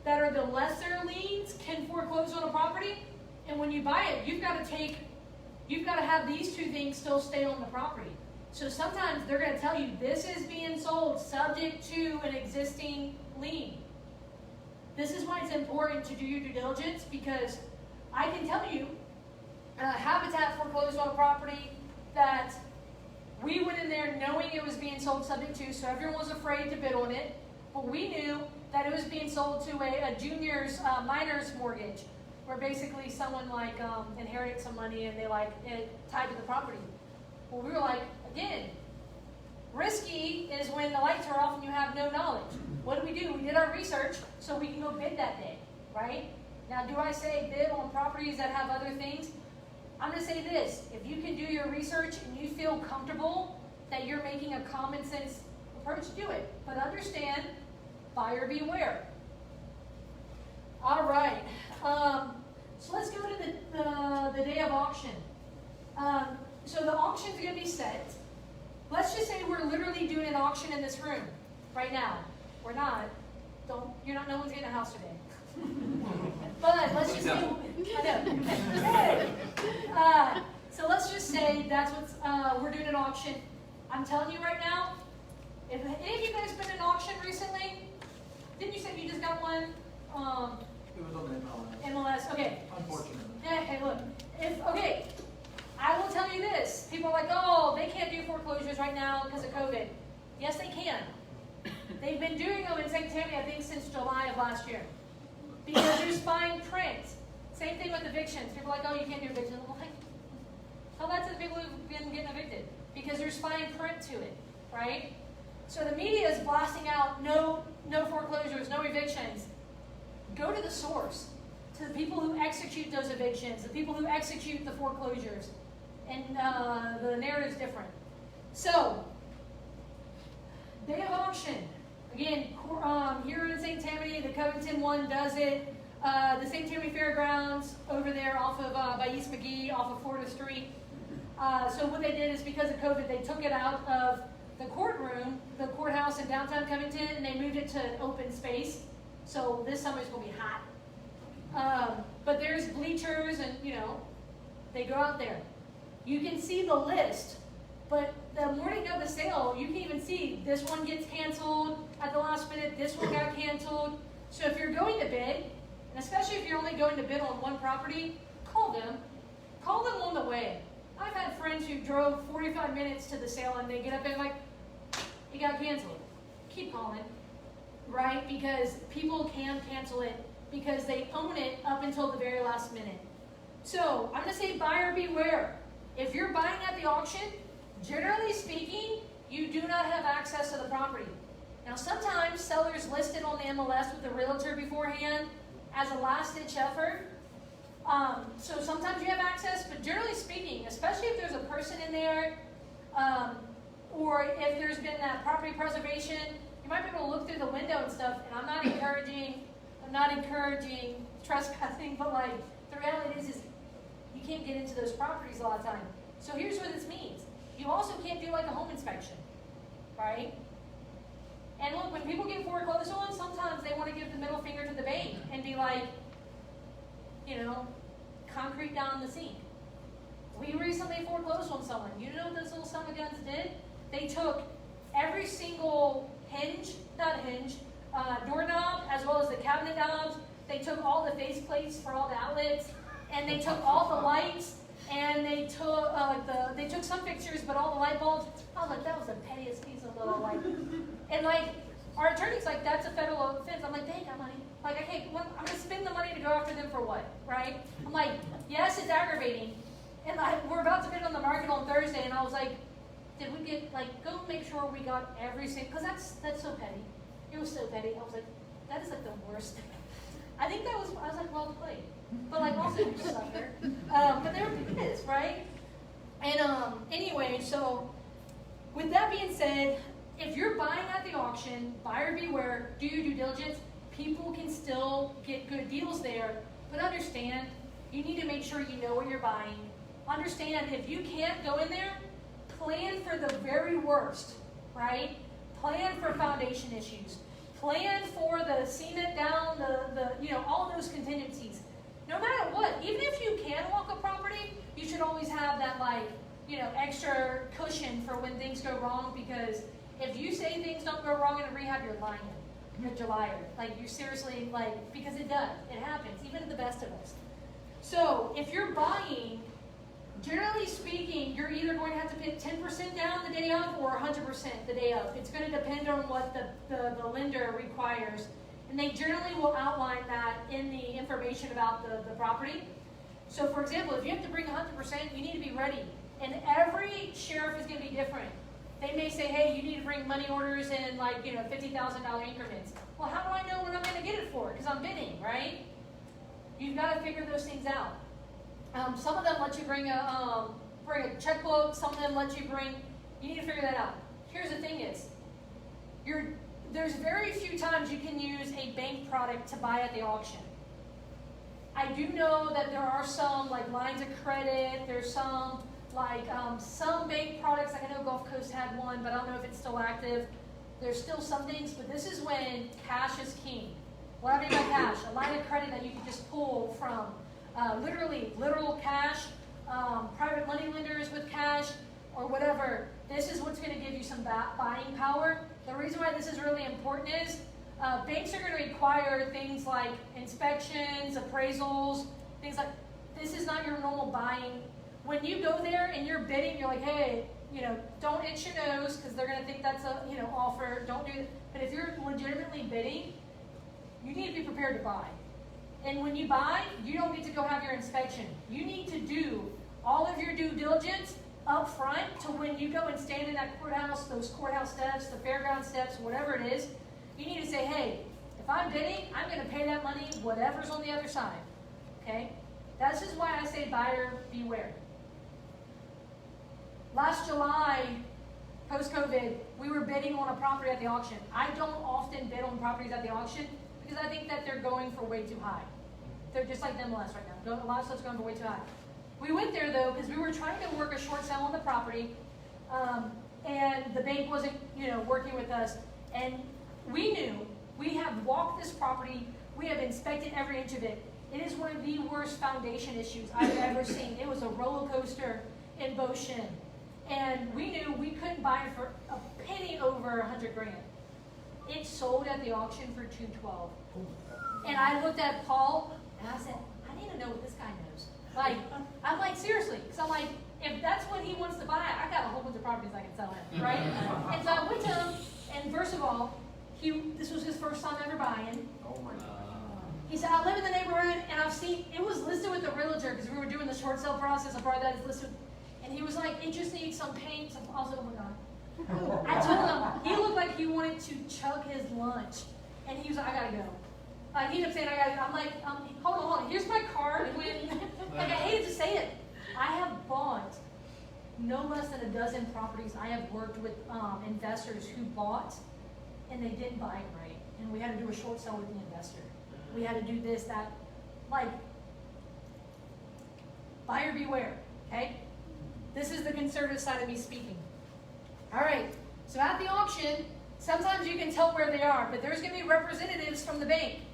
that are the lesser liens can foreclose on a property, and when you buy it, you've got to have these two things still stay on the property. So sometimes they're going to tell you this is being sold subject to an existing lien. This is why it's important to do your due diligence, because I can tell you, Habitat foreclosed on a property that we went in there knowing it was being sold subject to, so everyone was afraid to bid on it, but we knew that it was being sold to a junior's minor's mortgage, where basically someone like inherited some money and they like it tied to the property. Well, we were like, again, risky is when the lights are off and you have no knowledge. What do? We did our research so we can go bid that day, right? Now, do I say bid on properties that have other things? I'm going to say this. If you can do your research and you feel comfortable that you're making a common sense approach, do it. But understand, buyer beware. All right. So let's go to the day of auction. So the auction's going to be set. Let's just say we're literally doing an auction in this room right now. We're not. No one's getting a house today. But let's just say, I know. So let's just say that's what's, we're doing an auction. I'm telling you right now, if any of you guys been in an auction recently, didn't you say you just got one? It was on the MLS. MLS, okay. Unfortunately. Yeah, hey, look. Okay, I will tell you this. People are like, oh, they can't do foreclosures right now because of COVID. Yes, they can. They've been doing them in St. Tammany, I think, since July of last year. Because there's fine print. Same thing with evictions. People are like, oh, you can't do evictions. I'm like, tell that to the people who've been getting evicted. Because there's fine print to it, right? So the media is blasting out no foreclosures, no evictions. Go to the source, to the people who execute those evictions, the people who execute the foreclosures. And the narrative's different. So, day of auction. Again, here in St. Tammany, the Covington one does it. The St. Tammany Fairgrounds over there off of by East McGee, off of Florida Street. So what they did is because of COVID, they took it out of the courtroom, the courthouse in downtown Covington, and they moved it to an open space. So this summer is going to be hot. But there's bleachers and, they go out there. You can see the list, but the morning of the sale, you can even see this one gets canceled at the last minute, this one got canceled. So if you're going to bid, and especially if you're only going to bid on one property, call them. Call them on the way. I've had friends who drove 45 minutes to the sale and they get up and like, it got canceled. Keep calling, right? Because people can cancel it because they own it up until the very last minute. So I'm going to say buyer beware. If you're buying at the auction, generally speaking, you do not have access to the property. Now sometimes sellers list it on the MLS with the realtor beforehand as a last-ditch effort. So sometimes you have access, but generally speaking, especially if there's a person in there, or if there's been that property preservation, you might be able to look through the window and stuff, and I'm not encouraging trespassing, but like, the reality is you can't get into those properties a lot of time. So here's what this means. You also can't do like a home inspection, right? And look, when people get foreclosed on, sometimes they want to give the middle finger to the bank and be like, you know, concrete down the sink. We recently foreclosed on someone. You know what those little son of guns did? They took every single doorknob, as well as the cabinet knobs. They took all the face plates for all the outlets, and they took all the lights, and they took some fixtures, but all the light bulbs. I was like, that was the pettiest piece of little light. And like, our attorney's like, that's a federal offense. I'm like, they ain't got money. Like, okay, I'm gonna spend the money to go after them for what, right? I'm like, yes, it's aggravating. And we're about to bid on the market on Thursday, and I was like, did we get, like, go make sure we got every single, because that's so petty. It was so petty. I was like, that is like the worst. I think I was like, well played. But like, also, you sucker. But they were pissed, right? And anyway, so with that being said, if you're buying at the auction, buyer beware, do your due diligence. People can still get good deals there, but understand, you need to make sure you know what you're buying. Understand, if you can't go in there, plan for the very worst, right? Plan for foundation issues. Plan for the cement down, all those contingencies. No matter what, even if you can walk a property, you should always have that, extra cushion for when things go wrong, because if you say things don't go wrong in a rehab, you're lying. You're a liar. Like, you're seriously, because it does. It happens, even to the best of us. So, if you're buying, generally speaking, you're either going to have to put 10% down the day of or 100% the day of. It's going to depend on what the lender requires. And they generally will outline that in the information about the property. So, for example, if you have to bring 100%, you need to be ready. And every sheriff is going to be different. They may say, hey, you need to bring money orders in $50,000 increments. Well, how do I know what I'm going to get it for? Because I'm bidding, right? You've got to figure those things out. Some of them let you bring a checkbook. Some of them let you bring. You need to figure that out. Here's the thing: there's very few times you can use a bank product to buy at the auction. I do know that there are some lines of credit. There's some some bank products. I know Gulf Coast had one, but I don't know if it's still active. There's still some things, but this is when cash is king. What I mean by cash, a line of credit that you can just pull from. Literal cash, private money lenders with cash, or whatever. This is what's going to give you some buying power. The reason why this is really important is banks are going to require things like inspections, appraisals, things like this is not your normal buying. When you go there and you're bidding, you're like, hey, don't itch your nose because they're going to think that's a offer. Don't do it. But if you're legitimately bidding, you need to be prepared to buy. And when you buy, you don't get to go have your inspection. You need to do all of your due diligence up front to when you go and stand in that courthouse, those courthouse steps, the fairground steps, whatever it is. You need to say, hey, if I'm bidding, I'm going to pay that money, whatever's on the other side. Okay? That's just why I say buyer beware. Last July, post-COVID, we were bidding on a property at the auction. I don't often bid on properties at the auction because I think that they're going for way too high. They're just like MLS right now. A lot of stuff's going for way too high. We went there though because we were trying to work a short sale on the property, and the bank wasn't, working with us. And we knew we have walked this property. We have inspected every inch of it. It is one of the worst foundation issues I've ever seen. It was a roller coaster in motion. And we knew we couldn't buy it for a penny over 100 grand. It sold at the auction for 212. And I looked at Paul and I said, I need to know what this guy knows. Like, I'm like, seriously, because I'm like, if that's what he wants to buy, I got a whole bunch of properties I can sell him, right? And so I went to him, and first of all, this was his first time ever buying. Oh my God. He said, I live in the neighborhood, and I've seen, it was listed with the realtor, because we were doing the short sale process, a part of that is listed, and he was like, it just needs some paint, some, I was like, oh my God. I told him, he looked like he wanted to chug his lunch, and he was like, I gotta go. He ended up saying, I'm like, hold on, here's my card. Like, I hated to say it. I have bought no less than a dozen properties. I have worked with investors who bought, and they didn't buy it right. And we had to do a short sale with the investor. We had to do this, that, like, buyer beware, okay? This is the conservative side of me speaking. All right, so at the auction, sometimes you can tell where they are, but there's going to be representatives from the bank.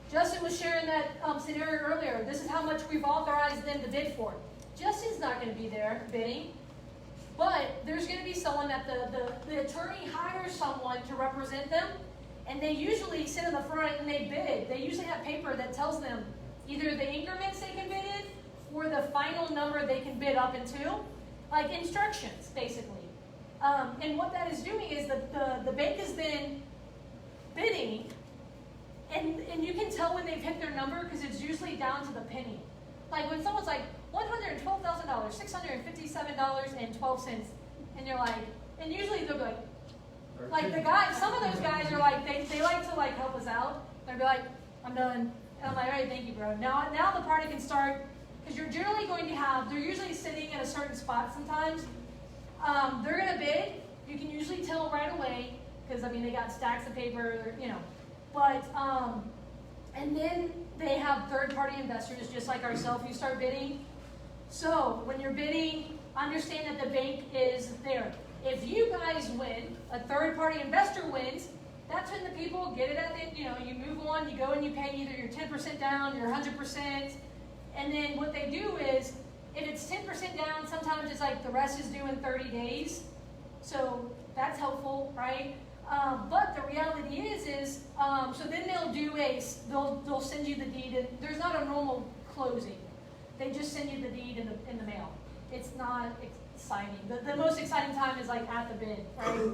Justin was sharing that scenario earlier. This is how much we've authorized them to bid for. Justin's not going to be there bidding, but there's going to be someone that the attorney hires someone to represent them, and they usually sit in the front and they bid. They usually have paper that tells them either the increments they can bid in or the final number they can bid up into, like instructions, basically. And what that is doing is the bank is then bidding, and you can tell when they've hit their number because it's usually down to the penny. Like when someone's like, $112,000, $657.12, and you're like, and usually they'll be like the guys, some of those guys are like, they like to like help us out. They'll be like, I'm done. And I'm like, all right, thank you, bro. Now the party can start, because you're generally going to have, they're usually sitting at a certain spot sometimes. They're going to bid. You can usually tell right away, because, I mean, they got stacks of paper, you know. But, and then they have third-party investors, just like ourselves, who start bidding. So, when you're bidding, understand that the bank is there. If you guys win, a third-party investor wins, that's when the people get it at the, you know, you move on, you go and you pay either your 10% down, your 100%, and then what they do is, if it's 10% down, sometimes it's like the rest is due in 30 days. So that's helpful, right? But the reality is so then they'll send you the deed, and there's not a normal closing. They just send you the deed in the mail. It's not exciting. The most exciting time is like at the bid, right?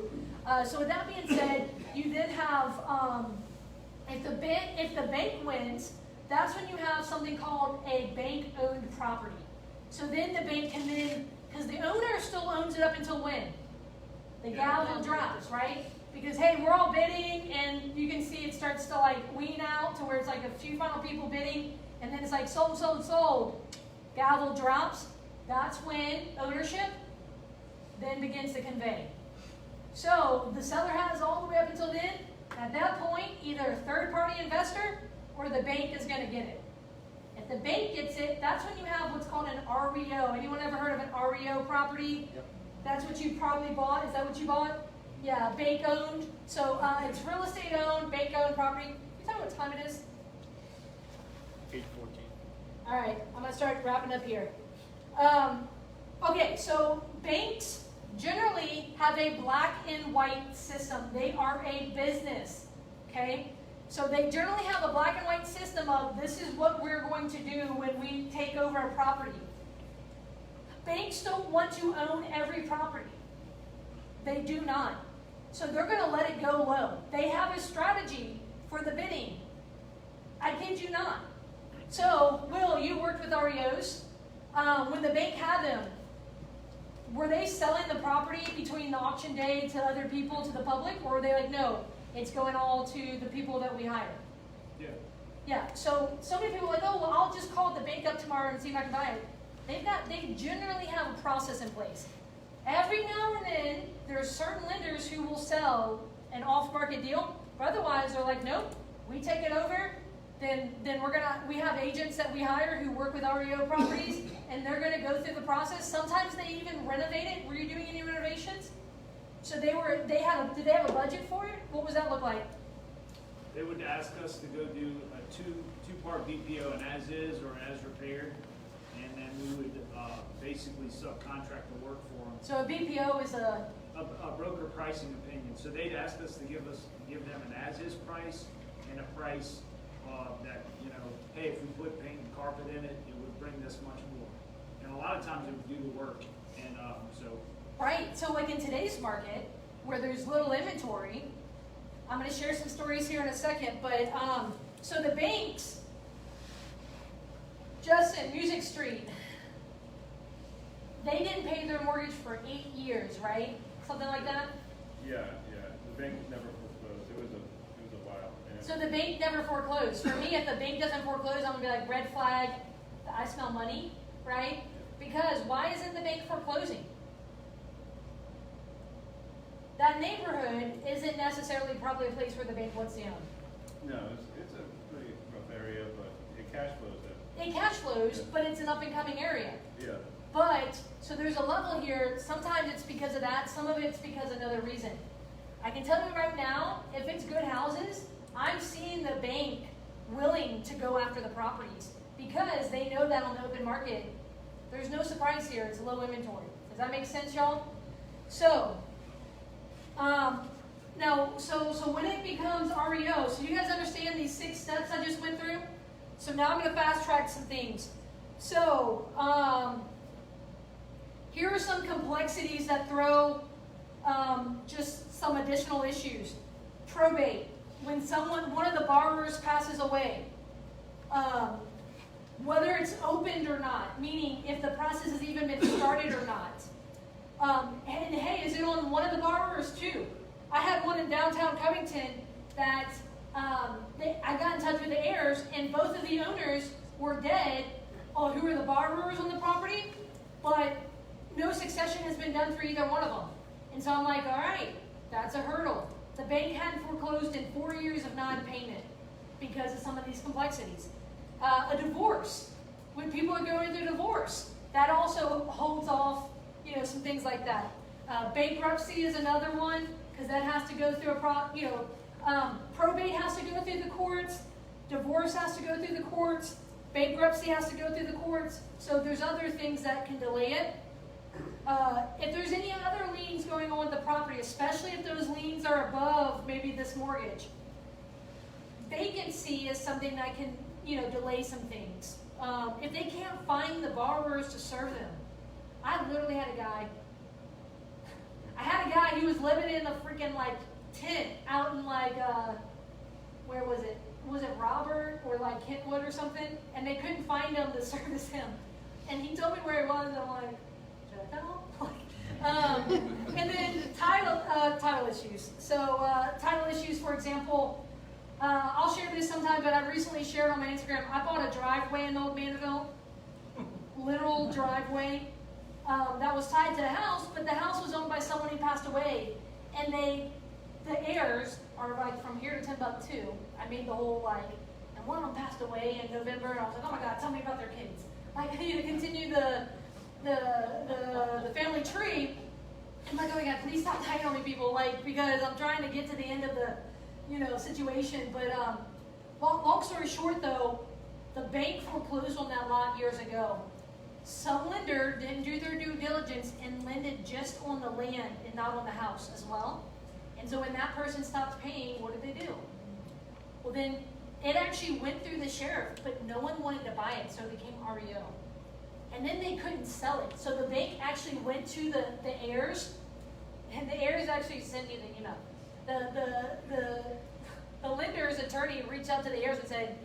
So with that being said, you then have, if the bank wins, that's when you have something called a bank-owned property. So then the bank can then, because the owner still owns it up until when? The gavel drops, right? Because, hey, we're all bidding, and you can see it starts to, like, wean out to where it's like a few final people bidding, and then it's like sold, sold, sold. Gavel drops. That's when ownership then begins to convey. So the seller has all the way up until then. At that point, either a third-party investor or the bank is going to get it. If the bank gets it, that's when you have what's called an REO. Anyone ever heard of an REO property? Yep. That's what you probably bought. Is that what you bought? Yeah, bank-owned. So it's real estate-owned, bank-owned property. Can you tell me what time it is? 8:14. All right, I'm going to start wrapping up here. Okay, so banks generally have a black and white system. They are a business, okay? So they generally have a black and white system of this is what we're going to do when we take over a property. Banks don't want to own every property. They do not. So they're going to let it go low. They have a strategy for the bidding. I kid you not. So, Will, you worked with REOs. When the bank had them, were they selling the property between the auction day to other people, to the public? Or were they like, no, it's going all to the people that we hire? Yeah. Yeah, so many people are like, oh, well, I'll just call the bank up tomorrow and see if I can buy it. They generally have a process in place. Every now and then, there are certain lenders who will sell an off-market deal, but otherwise they're like, nope, we take it over, then we have agents that we hire who work with REO properties, and they're gonna go through the process. Sometimes they even renovate it. Were you doing any renovations? So did they have a budget for it? What does that look like? They would ask us to go do a two-part BPO, an as-is or an as-repaired. and then we would basically subcontract the work for them. So a BPO is a broker pricing opinion. So they'd ask us to give them an as-is price and a price that, you know, hey, if we put paint and carpet in it, it would bring this much more. And a lot of times it would do the work. And so. Right. So like in today's market, where there's little inventory, I'm going to share some stories here in a second. But so the banks, Justin, Music Street, they didn't pay their mortgage for 8 years, right? Something like that? Yeah. The bank never foreclosed. It was a while. Yeah. So the bank never foreclosed. For me, if the bank doesn't foreclose, I'm going to be like, red flag, I smell money, right? Because why isn't the bank foreclosing? That neighborhood isn't necessarily probably a place where the bank wants to own. No, it's a pretty rough area, but it cash flows it. It cash flows, Yeah. but it's an up-and-coming area. Yeah. But, so there's a level here, sometimes it's because of that, some of it's because of another reason. I can tell you right now, if it's good houses, I'm seeing the bank willing to go after the properties because they know that on the open market, there's no surprise here, it's low inventory. Does that make sense, y'all? So, so when it becomes REO, so you guys understand these 6 steps I just went through? So now I'm going to fast track some things. So, here are some complexities that throw just some additional issues. Probate, when one of the borrowers passes away. Whether it's opened or not, meaning if the process has even been started or not. And hey, is it on one of the borrowers too? I had one in downtown Covington that I got in touch with the heirs, and both of the owners were dead, who were the borrowers on the property, but no succession has been done for either one of them. And so I'm like, all right, that's a hurdle. The bank hadn't foreclosed in 4 years of non-payment because of some of these complexities. A divorce, when people are going through divorce, that also holds off, some things like that. Bankruptcy is another one because that has to go through probate has to go through the courts, divorce has to go through the courts, bankruptcy has to go through the courts. So there's other things that can delay it. If there's any other liens going on with the property, especially if those liens are above maybe this mortgage, vacancy is something that can, delay some things. If they can't find the borrowers to serve them. I literally had a guy who was living in a freaking tent out in where was it? Was it Robert or Kentwood or something? And they couldn't find him to service him. And he told me where he was, and I'm like, should I tell him? And then title issues. So title issues, for example, I'll share this sometime, but I recently shared on my Instagram, I bought a driveway in Old Mandeville, literal driveway, that was tied to a house, but the house was owned by someone who passed away, and the heirs are from here to Timbuktu. I made the whole and one of them passed away in November, and I was like, oh my God, tell me about their kids. I need to continue the family tree. I'm like, oh my God, please stop tying on me, people, because I'm trying to get to the end of the, situation. But long story short, though, the bank foreclosed on that lot years ago. Some lender didn't do their due diligence and lended just on the land and not on the house as well. And so when that person stopped paying, what did they do? Well, then it actually went through the sheriff, but no one wanted to buy it, so it became REO. And then they couldn't sell it. So the bank actually went to the heirs, and the heirs actually sent me the email. The lender's attorney reached out to the heirs and said,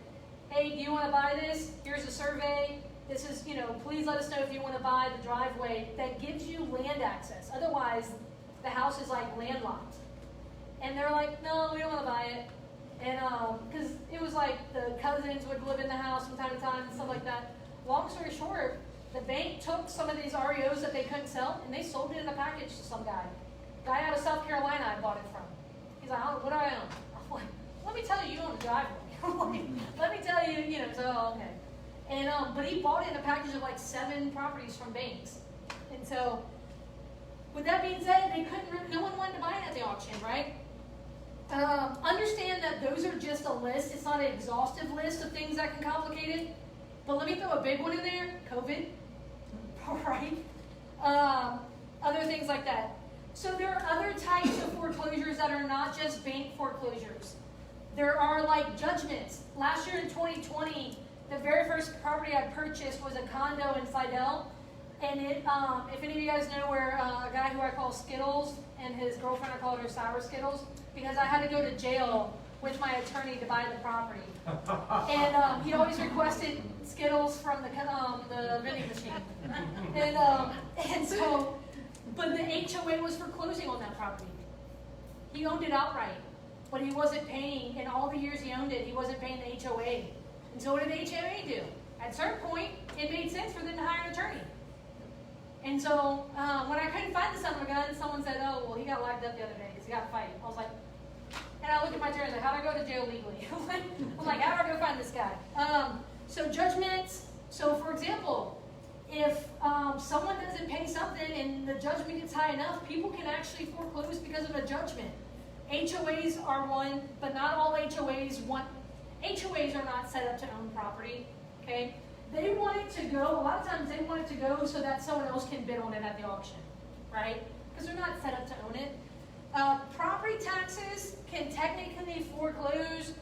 hey, do you want to buy this? Here's a survey. This is, please let us know if you want to buy the driveway. That gives you land access. Otherwise, the house is landlocked. And they're like, no, we don't want to buy it. And because it was the cousins would live in the house from time to time and stuff like that. Long story short, the bank took some of these REOs that they couldn't sell, and they sold it in a package to some guy. Guy out of South Carolina I bought it from. He's like, oh, what do I own? I'm like, let me tell you, you own a driveway. Let me tell you, so, okay. And, but he bought it in a package of 7 properties from banks. And so, with that being said, no one wanted to buy it at the auction, right? Understand that those are just a list. It's not an exhaustive list of things that can complicate it. But let me throw a big one in there, COVID, right? Other things like that. So there are other types of foreclosures that are not just bank foreclosures. There are like judgments. Last year in 2020, the very first property I purchased was a condo in Slidell. And it, if any of you guys know where a guy who I call Skittles and his girlfriend, I called her Sour Skittles, because I had to go to jail with my attorney to buy the property. And he always requested Skittles from the vending machine. And so, but the HOA was foreclosing on that property. He owned it outright, but he wasn't paying, in all the years he owned it, he wasn't paying the HOA. And so what did the HOA do? At a certain point, it made sense for them to hire an attorney. And so when I couldn't find the son of a gun, someone said, oh, well, he got locked up the other day because he got a fight. I was like, and I looked at my attorney and was like, how do I go to jail legally? I'm like, how do I go find this guy? So judgments. So for example, if someone doesn't pay something and the judgment gets high enough, people can actually foreclose because of a judgment. HOAs are one, but not all HOAs want. HOAs are not set up to own property, okay? They want it to go, a lot of times they want it to go so that someone else can bid on it at the auction, right? Because they're not set up to own it. Property taxes can technically foreclose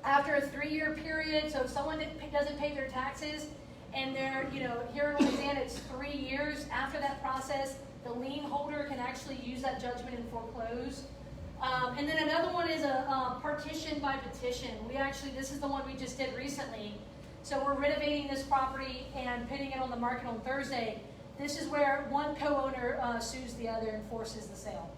after a 3-year period. So if someone doesn't pay their taxes and they're, here in Louisiana it's 3 years after that process, the lien holder can actually use that judgment and foreclose. And then another one is a partition by petition. This is the one we just did recently. So we're renovating this property and putting it on the market on Thursday. This is where one co-owner sues the other and forces the sale.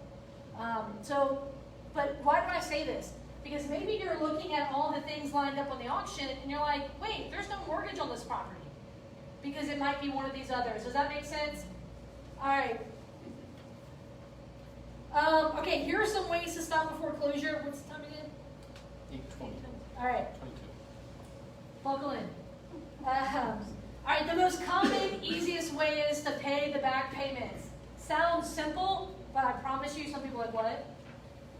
But why do I say this? Because maybe you're looking at all the things lined up on the auction and you're like, wait, there's no mortgage on this property. Because it might be one of these others. Does that make sense? All right. Okay, here are some ways to stop a foreclosure. What's the time again? 8:20. All right. 22. Buckle in. All right, the most common, easiest way is to pay the back payments. Sounds simple, but I promise you, some people are like, what?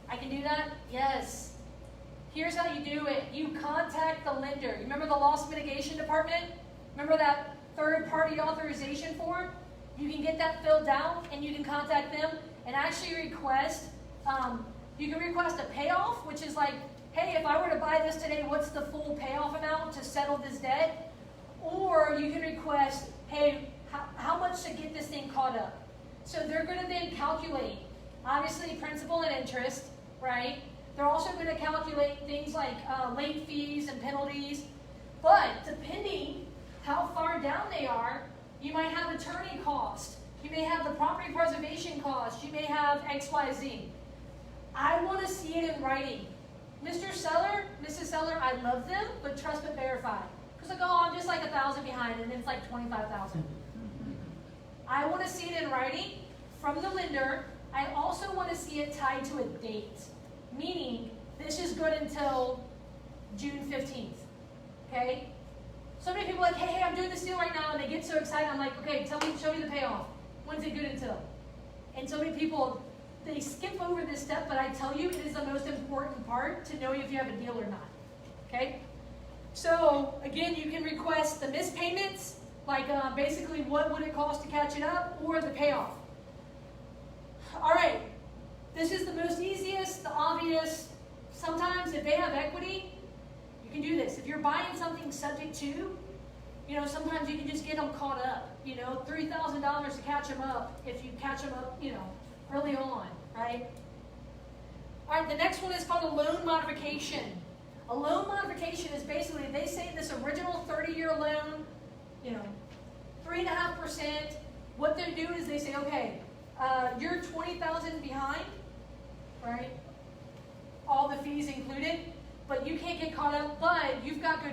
I can do that? Yes. Here's how you do it. You contact the lender. You remember the loss mitigation department? Remember that third-party authorization form? You can get that filled out, and you can contact them and actually request, you can request a payoff, which is like, hey, if I were to buy this today, what's the full payoff amount to settle this debt? Or you can request, hey, how much to get this thing caught up? So they're going to then calculate, obviously, principal and interest, right? They're also going to calculate things like late fees and penalties. But depending how far down they are, you might have attorney cost. You may have the property preservation cost. You may have X, Y, Z. I want to see it in writing. Mr. Seller, Mrs. Seller, I love them, but trust but verify. Because like, oh, I'm just like 1,000 behind, and it's like 25,000. I want to see it in writing from the lender. I also want to see it tied to a date, meaning this is good until June 15th. Okay? So many people are like, hey, I'm doing this deal right now, and they get so excited. I'm like, okay, show me the payoff. When's it good until? And so many people, they skip over this step, but I tell you, it is the most important part to know if you have a deal or not. Okay? So, again, you can request the missed payments, like basically what would it cost to catch it up, or the payoff. All right. This is the most easiest, the obvious. Sometimes if they have equity, you can do this. If you're buying something subject to, sometimes you can just get them caught up. $3,000 to catch them up if you catch them up, early on, right? All right, the next one is called a loan modification. A loan modification is basically, they say this original 30-year loan, 3.5%. What they're doing is they say, okay, you're $20,000 behind, right? All the fees included, but you can't get caught up. But you've got a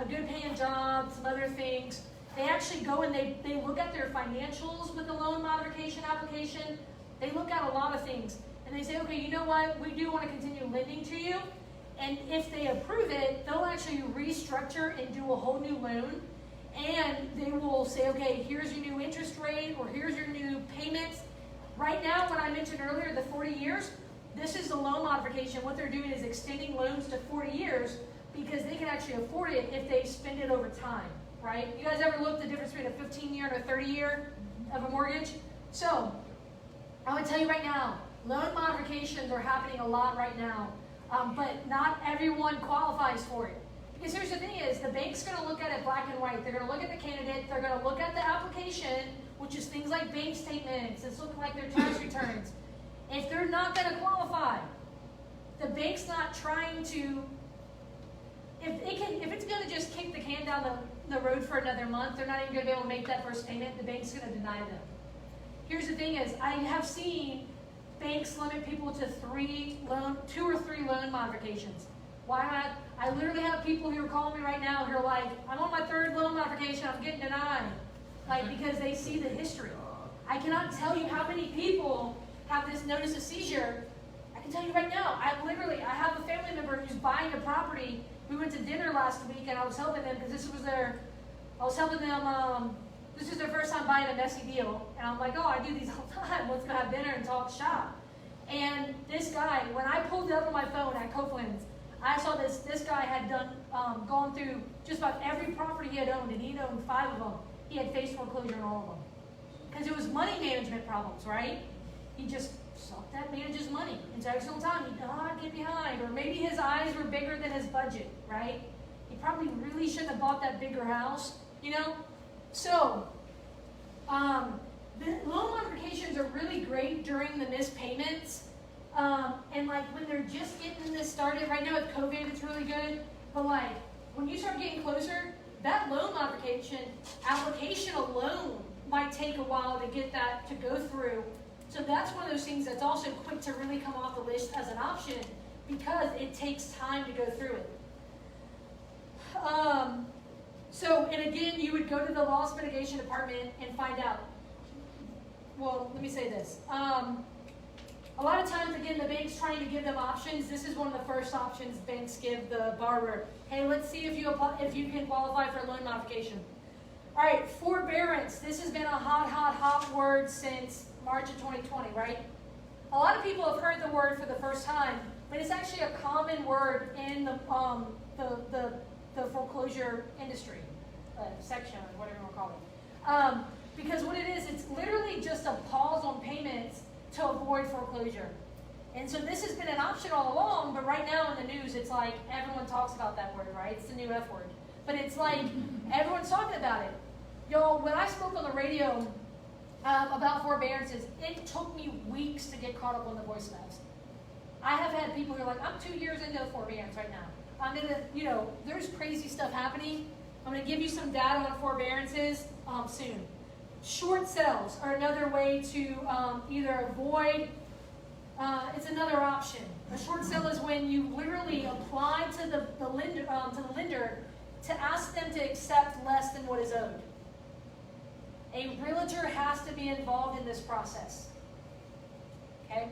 good paying job, some other things. They actually go and they look at their financials with the loan modification application. They look at a lot of things. And they say, okay, you know what? We do want to continue lending to you. And if they approve it, they'll actually restructure and do a whole new loan. And they will say, okay, here's your new interest rate, or here's your new payments. Right now, when I mentioned earlier, the 40 years, this is the loan modification. What they're doing is extending loans to 40 years. because they can actually afford it if they spend it over time, right? You guys ever looked at the difference between a 15-year and a 30-year of a mortgage? So, I would tell you right now, loan modifications are happening a lot right now, but not everyone qualifies for it. Because here's the thing is, the bank's going to look at it black and white. They're going to look at the candidate, they're going to look at the application, which is things like bank statements, it's looking like their tax returns. If they're not going to qualify, the bank's not trying to, if it's going to just kick the can down the road for another month, they're not even going to be able to make that first payment, the bank's going to deny them. Here's the thing is, I have seen banks limit people to 2 or 3 loan modifications. Why not? I literally have people who are calling me right now who are like, I'm on my 3rd loan modification, I'm getting denied. Like, because they see the history. I cannot tell you how many people have this notice of seizure. I can tell you right now, I have a family member who's buying a property. We went to dinner last week and I was helping them because this is their first time buying a messy deal. And I'm like, oh, I do these all the time. Let's go have dinner and talk shop. And this guy, when I pulled it up on my phone at Copeland's, I saw this guy had gone through just about every property he had owned, and he'd owned 5 of them. He had faced foreclosure on all of them. Because it was money management problems, right? He just sucked at manages money. And so every single time he'd get behind, or maybe his eyes were bigger than his budget, right? He probably really shouldn't have bought that bigger house, you know? So, the loan modifications are really great during the missed payments. And like when they're just getting this started, right now with COVID, it's really good. But like when you start getting closer, that loan modification application alone might take a while to get that to go through. So that's one of those things that's also quick to really come off the list as an option because it takes time to go through it. And again, you would go to the loss mitigation department and find out. Well, let me say this. A lot of times, again, the bank's trying to give them options. This is one of the first options banks give the borrower. Hey, let's see if you can qualify for a loan modification. All right, forbearance. This has been a hot word since March of 2020, right? A lot of people have heard the word for the first time, but it's actually a common word in the foreclosure industry section, or whatever you want to call it. Because what it is, it's literally just a pause on payments to avoid foreclosure. And so this has been an option all along, but right now in the news, it's like everyone talks about that word, right? It's the new F word. But it's like everyone's talking about it. Y'all, when I spoke on the radio about forbearances, it took me weeks to get caught up on the voicemails. I have had people who are like, I'm 2 years into forbearance right now. I'm gonna, there's crazy stuff happening. I'm gonna give you some data on forbearances soon. Short sales are another way to either avoid, it's another option. A short sale is when you literally apply to the lender to ask them to accept less than what is owed. A realtor has to be involved in this process. Okay?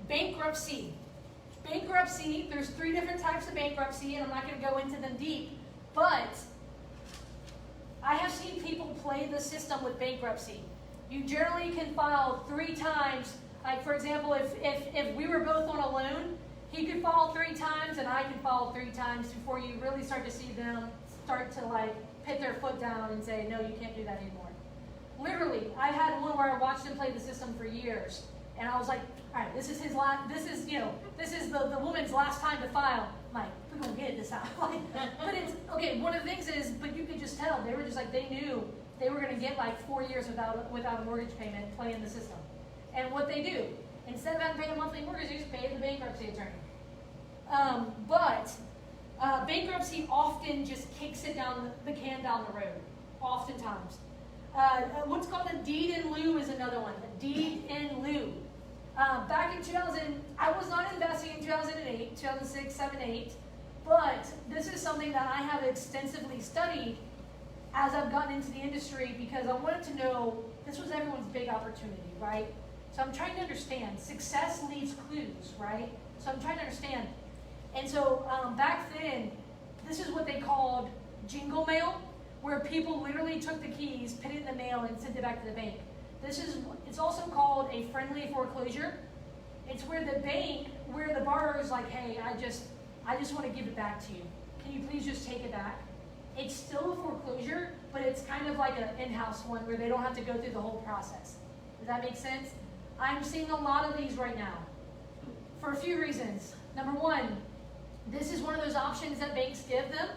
Bankruptcy. Bankruptcy, there's 3 different types of bankruptcy, and I'm not going to go into them deep, but I have seen people play the system with bankruptcy. You generally can file 3 times. Like, for example, if we were both on a loan, he could file 3 times and I could file 3 times before you really start to see them start to put their foot down and say, no, you can't do that anymore. Literally, I had one where I watched him play the system for years, and I was like, all right, this is the woman's last time to file. I'm like, we're gonna get this out. But it's okay. One of the things is, but you could just tell they were just like they knew they were gonna get 4 years without a mortgage payment playing the system. And what they do, instead of having to pay a monthly mortgage, they just pay the bankruptcy attorney. But bankruptcy often just kicks it down the can down the road. Oftentimes, what's called a deed in lieu is another one. A deed in lieu. Back in 2000, I was not investing in 2008, 2006, 7, 8, but this is something that I have extensively studied as I've gotten into the industry because I wanted to know, this was everyone's big opportunity, right? So I'm trying to understand. Success leaves clues, right? So I'm trying to understand. And so back then, this is what they called jingle mail, where people literally took the keys, put it in the mail, and sent it back to the bank. It's also called a friendly foreclosure. It's where the bank, where the borrower is like, hey, I just want to give it back to you. Can you please just take it back? It's still a foreclosure, but it's kind of like an in-house one where they don't have to go through the whole process. Does that make sense? I'm seeing a lot of these right now for a few reasons. Number one, this is one of those options that banks give them,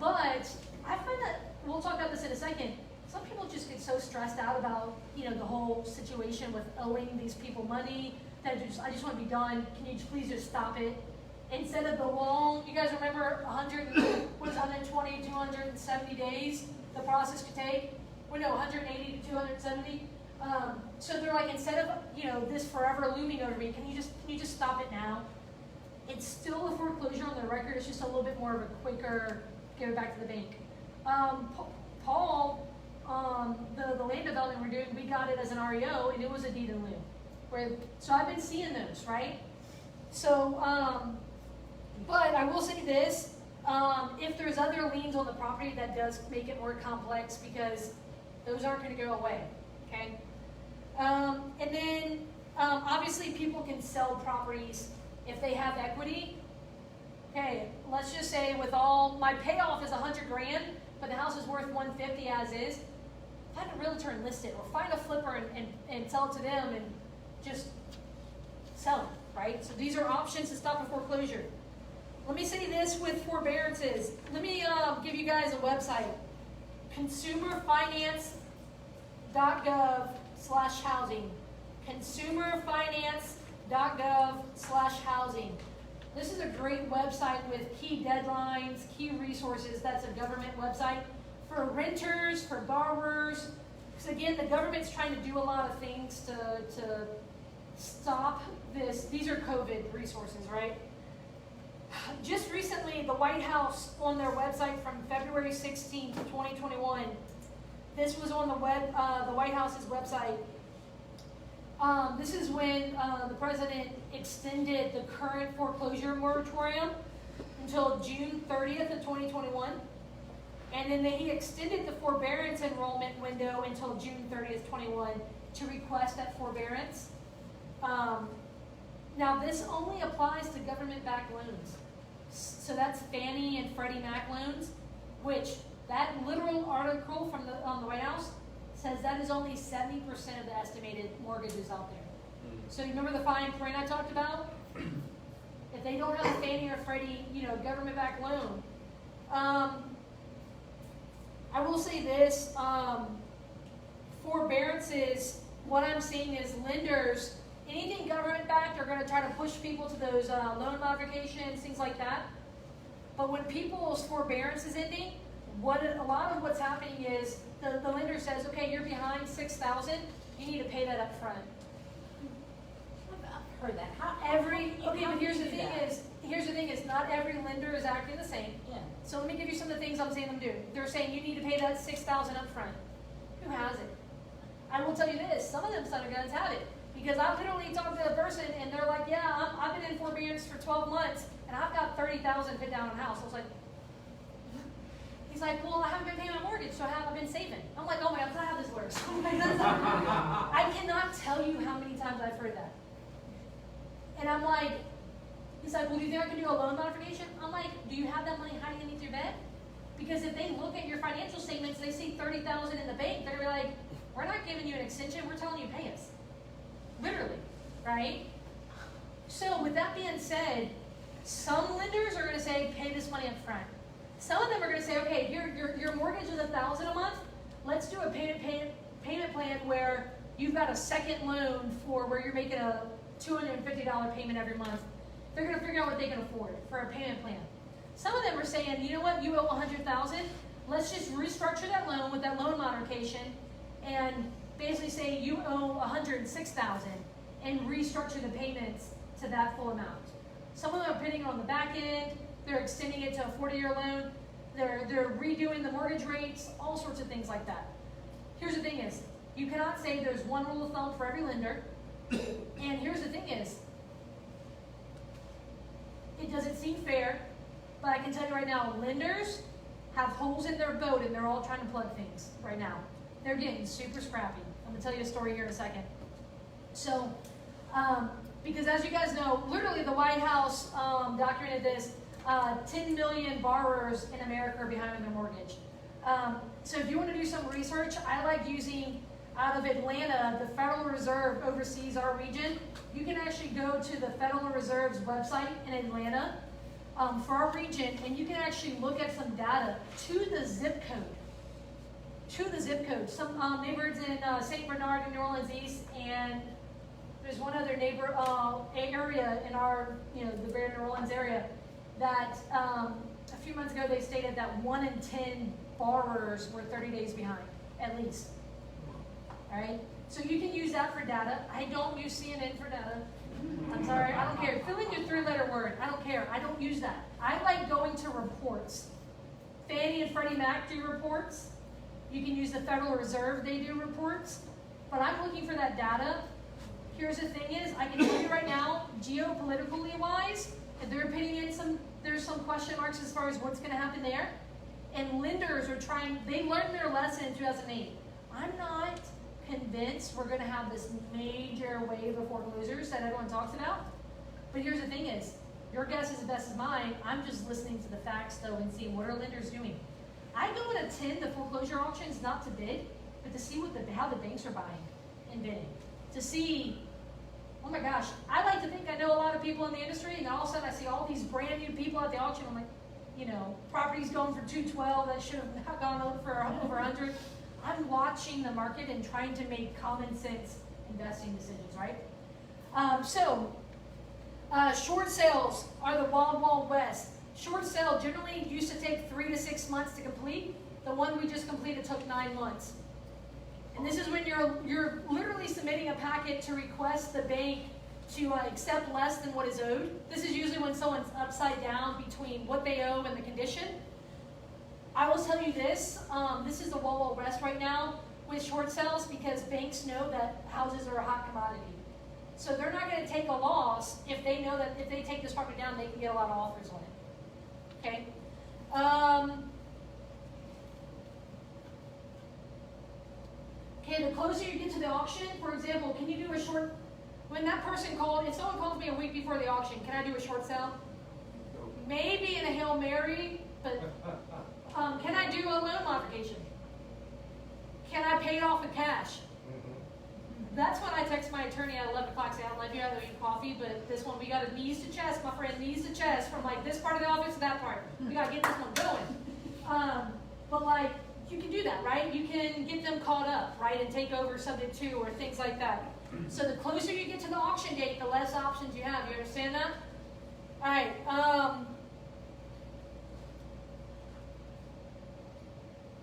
but I find that, we'll talk about this in a second, some people just get so stressed out about, the whole situation with owing these people money that I just want to be done. Can you please just stop it? Instead of the long, you guys remember 120, 270 days the process could take? Well, no, 180 to 270. So they're like, instead of, this forever looming over me, can you just stop it now? It's still a foreclosure on the record. It's just a little bit more of a quicker, give it back to the bank. Paul, the land development we're doing, we got it as an REO, and it was a deed in lieu. So I've been seeing those, right? So, but I will say this, if there's other liens on the property, that does make it more complex because those aren't going to go away, okay? And then, obviously, people can sell properties if they have equity. Okay, let's just say with all, my payoff is $100 grand, but the house is worth $150 as is. Find a realtor and list it, or find a flipper and sell it to them and just sell it, right? So these are options to stop a foreclosure. Let me say this with forbearances. Let me give you guys a website, consumerfinance.gov/housing. consumerfinance.gov/housing. This is a great website with key deadlines, key resources. That's a government website for renters, for borrowers. Because again, the government's trying to do a lot of things to stop this. These are COVID resources, right? Just recently, the White House on their website from February 16th, 2021, this was on the White House's website. This is when the president extended the current foreclosure moratorium until June 30th of 2021. And then he extended the forbearance enrollment window until June 30th, 21 to request that forbearance. Now this only applies to government-backed loans. So that's Fannie and Freddie Mac loans, which that literal article from the White House says that is only 70% of the estimated mortgages out there. So you remember the fine print I talked about? If they don't have a Fannie or Freddie, government-backed loan. I will say this, forbearances, what I'm seeing is lenders, anything government-backed are going to try to push people to those loan modifications, things like that. But when people's forbearance is ending, a lot of what's happening is the lender says, okay, you're behind $6,000, you need to pay that up front. I've heard that. But here's the thing is not every lender is acting the same. Yeah. So let me give you some of the things I'm seeing them do. They're saying you need to pay that $6,000 up front. Who has it? I will tell you this, some of them son of guns have it. Because I literally talked to a person and they're like, yeah, I've been in forbearance for 12 months and I've got $30,000 put down on a house. I was like, he's like, well, I haven't been paying my mortgage, so I've been saving. I'm like, oh my God, that's not how this works. I cannot tell you how many times I've heard that. And I'm like, he's like, well, do you think I can do a loan modification? I'm like, do you have that money hiding underneath your bed? Because if they look at your financial statements, they see $30,000 in the bank, they're gonna be like, we're not giving you an extension, we're telling you pay us. Literally, right? So with that being said, some lenders are gonna say, pay this money up front. Some of them are gonna say, okay, your mortgage is $1,000 a month, let's do a payment plan where you've got a second loan for where you're making a $250 payment every month. They're going to figure out what they can afford for a payment plan. Some of them are saying, you know what, you owe $100,000. Let's just restructure that loan with that loan modification and basically say you owe $106,000 and restructure the payments to that full amount. Some of them are putting it on the back end. They're extending it to a 40-year loan. They're redoing the mortgage rates, all sorts of things like that. Here's the thing is, you cannot say there's one rule of thumb for every lender. And here's the thing is, it doesn't seem fair, but I can tell you right now, lenders have holes in their boat and they're all trying to plug things right now. They're getting super scrappy. I'm going to tell you a story here in a second. So, because as you guys know, literally the White House documented this, 10 million borrowers in America are behind on their mortgage. So if you want to do some research, I like using, out of Atlanta, the Federal Reserve oversees our region. You can actually go to the Federal Reserve's website in Atlanta for our region, and you can actually look at some data to the zip code. To the zip code. Some neighborhoods in St. Bernard and New Orleans East, and there's one other neighbor area in our, the Greater New Orleans area that a few months ago they stated that 1 in 10 borrowers were 30 days behind, at least. All right? So you can use that for data. I don't use CNN for data. I'm sorry, I don't care. Fill in your 3-letter word. I don't care. I don't use that. I like going to reports. Fannie and Freddie Mac do reports. You can use the Federal Reserve, they do reports. But I'm looking for that data. Here's the thing is, I can tell you right now, geopolitically wise, if they're putting in there's some question marks as far as what's going to happen there. And lenders are they learned their lesson in 2008. I'm not convinced we're going to have this major wave of foreclosures that everyone talks about. But here's the thing is, your guess is as best as mine. I'm just listening to the facts though and seeing what are lenders doing. I go and attend the foreclosure auctions not to bid, but to see how the banks are buying and bidding. To see, oh my gosh, I like to think I know a lot of people in the industry, and all of a sudden I see all these brand new people at the auction. I'm like, properties going for 212 that should have gone for over 100. I'm watching the market and trying to make common sense investing decisions, right? Short sales are the wild, wild west. Short sale generally used to take 3 to 6 months to complete. The one we just completed took 9 months. And this is when you're literally submitting a packet to request the bank to accept less than what is owed. This is usually when someone's upside down between what they owe and the condition. I will tell you this, this is the Wild Wild West right now with short sales because banks know that houses are a hot commodity. So they're not going to take a loss if they know that if they take this property down, they can get a lot of offers on it. Okay? Okay, the closer you get to the auction, for example, can you do a short, when that person called, if someone calls me a week before the auction, can I do a short sale? Maybe in a Hail Mary, but can I do a loan modification? Can I pay it off with cash? That's when I text my attorney at 11 o'clock, say, I don't know if you have to eat coffee, but this one, we got to knees to chest, my friend, knees to chest, from like this part of the office to that part. We got to get this one going. But like, you can do that, right? You can get them caught up, right, and take over subject to or things like that. So the closer you get to the auction date, the less options you have. You understand that? All right.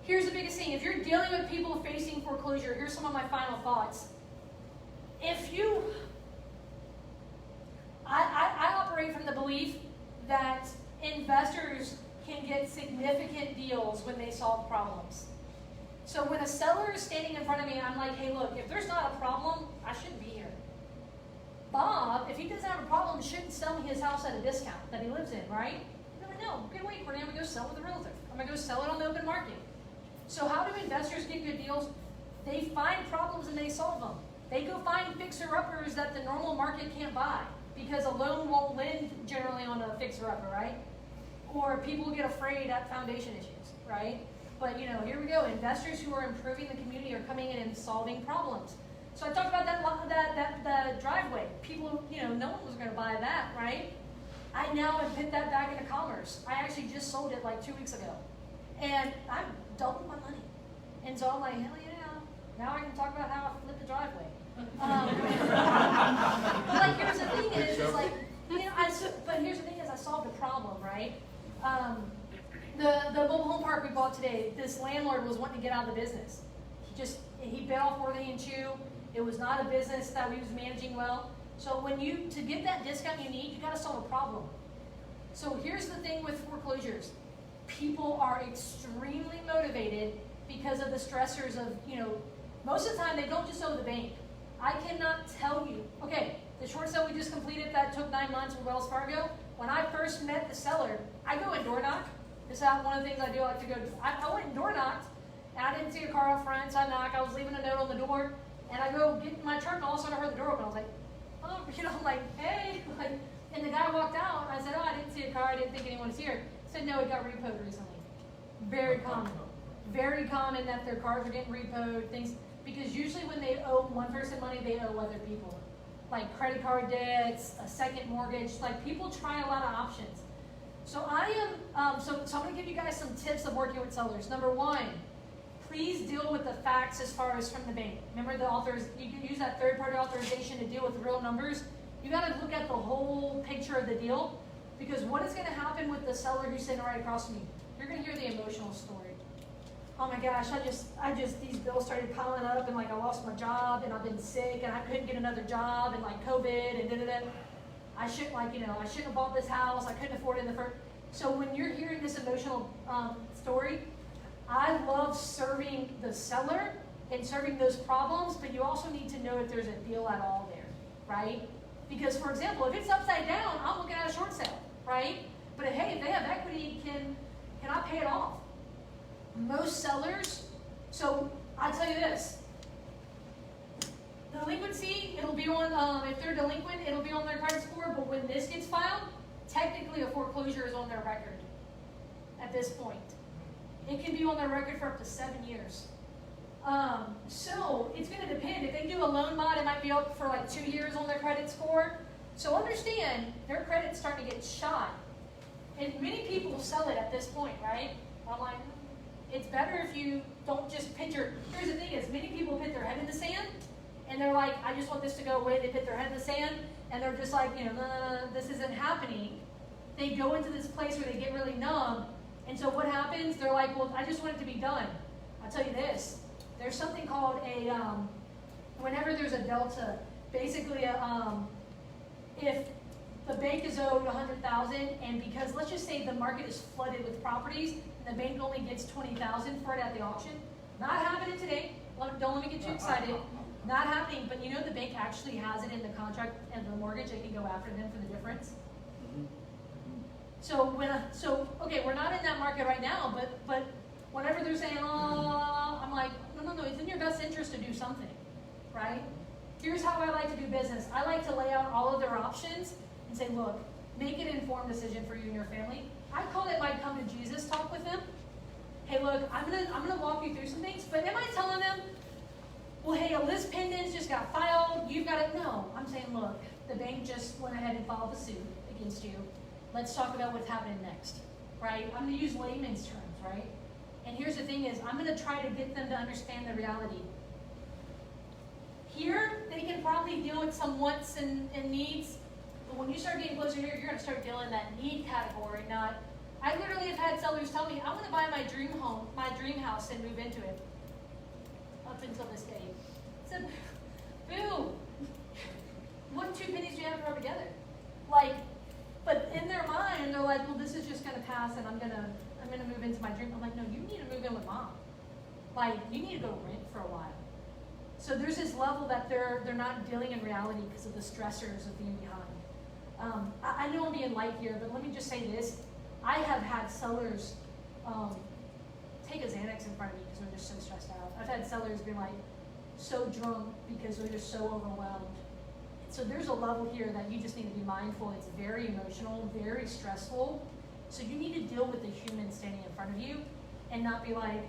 Here's the biggest thing. If you're dealing with people facing foreclosure, here's some of my final thoughts. I operate from the belief that investors can get significant deals when they solve problems. So when a seller is standing in front of me, I'm like, hey, look, if there's not a problem, I shouldn't be here. Bob, if he doesn't have a problem, shouldn't sell me his house at a discount that he lives in, right? You never know. Okay, wait, Courtney, I'm going to go sell with a realtor. I'm going to go sell it on the open market. So how do investors get good deals? They find problems and they solve them. They go find fixer-uppers that the normal market can't buy because a loan won't lend generally on a fixer-upper, right? Or people get afraid at foundation issues, right? But here we go. Investors who are improving the community are coming in and solving problems. So I talked about that driveway. People, no one was going to buy that, right? I now have put that back into commerce. I actually just sold it like 2 weeks ago. And I'm doubled my money. And so I'm like, hell yeah, now I can talk about how I flipped the driveway. But like, here's the thing is like, but here's the thing is I solved a problem, right? The mobile home park we bought today, this landlord was wanting to get out of the business. He bit off more than he can chew. It was not a business that we was managing well. So to get that discount you need, you got to solve a problem. So here's the thing with foreclosures. People are extremely motivated because of the stressors of, most of the time they don't just owe the bank. I cannot tell you. Okay, the short sale we just completed that took 9 months with Wells Fargo. When I first met the seller, I go and door knock. This is one of the things I do. I like to go. I went and door knocked, and I didn't see a car out front, so I knocked. I was leaving a note on the door, and I go get in my truck, and all of a sudden I heard the door open. I was like, oh, I'm like, hey, like, and the guy walked out, and I said, oh, I didn't see a car, I didn't think anyone was here. He said, no, it got repoed recently. Very common. Very common that their cars are getting repoed, things, because usually when they owe one person money, they owe other people. Like credit card debts, a second mortgage, like people try a lot of options. So I am, so I'm gonna give you guys some tips of working with sellers. Number one, please deal with the facts as far as from the bank. Remember the authors, you can use that third-party authorization to deal with real numbers. You gotta look at the whole picture of the deal, because what is gonna happen with the seller who's sitting right across from you? You're gonna hear the emotional story. Oh my gosh, these bills started piling up, and like I lost my job, and I've been sick, and I couldn't get another job, and like COVID, and da-da-da. I shouldn't have bought this house, I couldn't afford it in the first. So when you're hearing this emotional story, I love serving the seller and serving those problems, but you also need to know if there's a deal at all there, right? Because for example, if it's upside down, I'm looking at a short sale, right? But hey, if they have equity, can I pay it off? Most sellers, so I'll tell you this, delinquency, it'll be on, if they're delinquent, it'll be on their credit score, but when this gets filed, technically a foreclosure is on their record at this point. It can be on their record for up to 7 years. So it's going to depend. If they do a loan mod, it might be up for like 2 years on their credit score. So understand, their credit's starting to get shot. And many people sell it at this point, right? I'm like, it's better if you don't just put here's the thing is, many people put their head in the sand, and they're like, I just want this to go away. They put their head in the sand, and they're just like, no, this isn't happening. They go into this place where they get really numb, and so what happens? They're like, well, I just want it to be done. I'll tell you this. There's something called whenever there's a delta, basically if the bank is owed $100,000, and because let's just say the market is flooded with properties, and the bank only gets $20,000 for it at the auction. Not happening today. Don't let me get too excited. Not happening, but you know the bank actually has it in the contract and the mortgage. They can go after them for the difference. So okay, we're not in that market right now, but whenever they're saying, oh, I'm like, no, it's in your best interest to do something, right? Here's how I like to do business. I like to lay out all of their options and say, look, make an informed decision for you and your family. I call it my come to Jesus talk with them. Hey, look, I'm gonna walk you through some things, but am I telling them, well, hey, a list pendants just got filed, you've got it? No, I'm saying, look, the bank just went ahead and filed a suit against you. Let's talk about what's happening next, right? I'm gonna use layman's terms, right? And here's the thing is, I'm gonna try to get them to understand the reality. Here, they can probably deal with some wants and needs, but when you start getting closer here, you're gonna start dealing in that need category, not, I literally have had sellers tell me, I wanna buy my dream home, my dream house and move into it. Up until this day. I said, boo, what 2 pennies do you have to rub together? Like, but in their mind, they're like, well, this is just gonna pass and I'm gonna move into my dream. I'm like, no, you need to move in with mom. Like, you need to go rent for a while. So there's this level that they're not dealing in reality because of the stressors of being behind. I know I'm being light here, but let me just say this. I have had sellers take a Xanax in front of me because they're just so stressed out. I've had sellers be like so drunk because they're just so overwhelmed. So there's a level here that you just need to be mindful. It's very emotional, very stressful. So you need to deal with the human standing in front of you and not be like,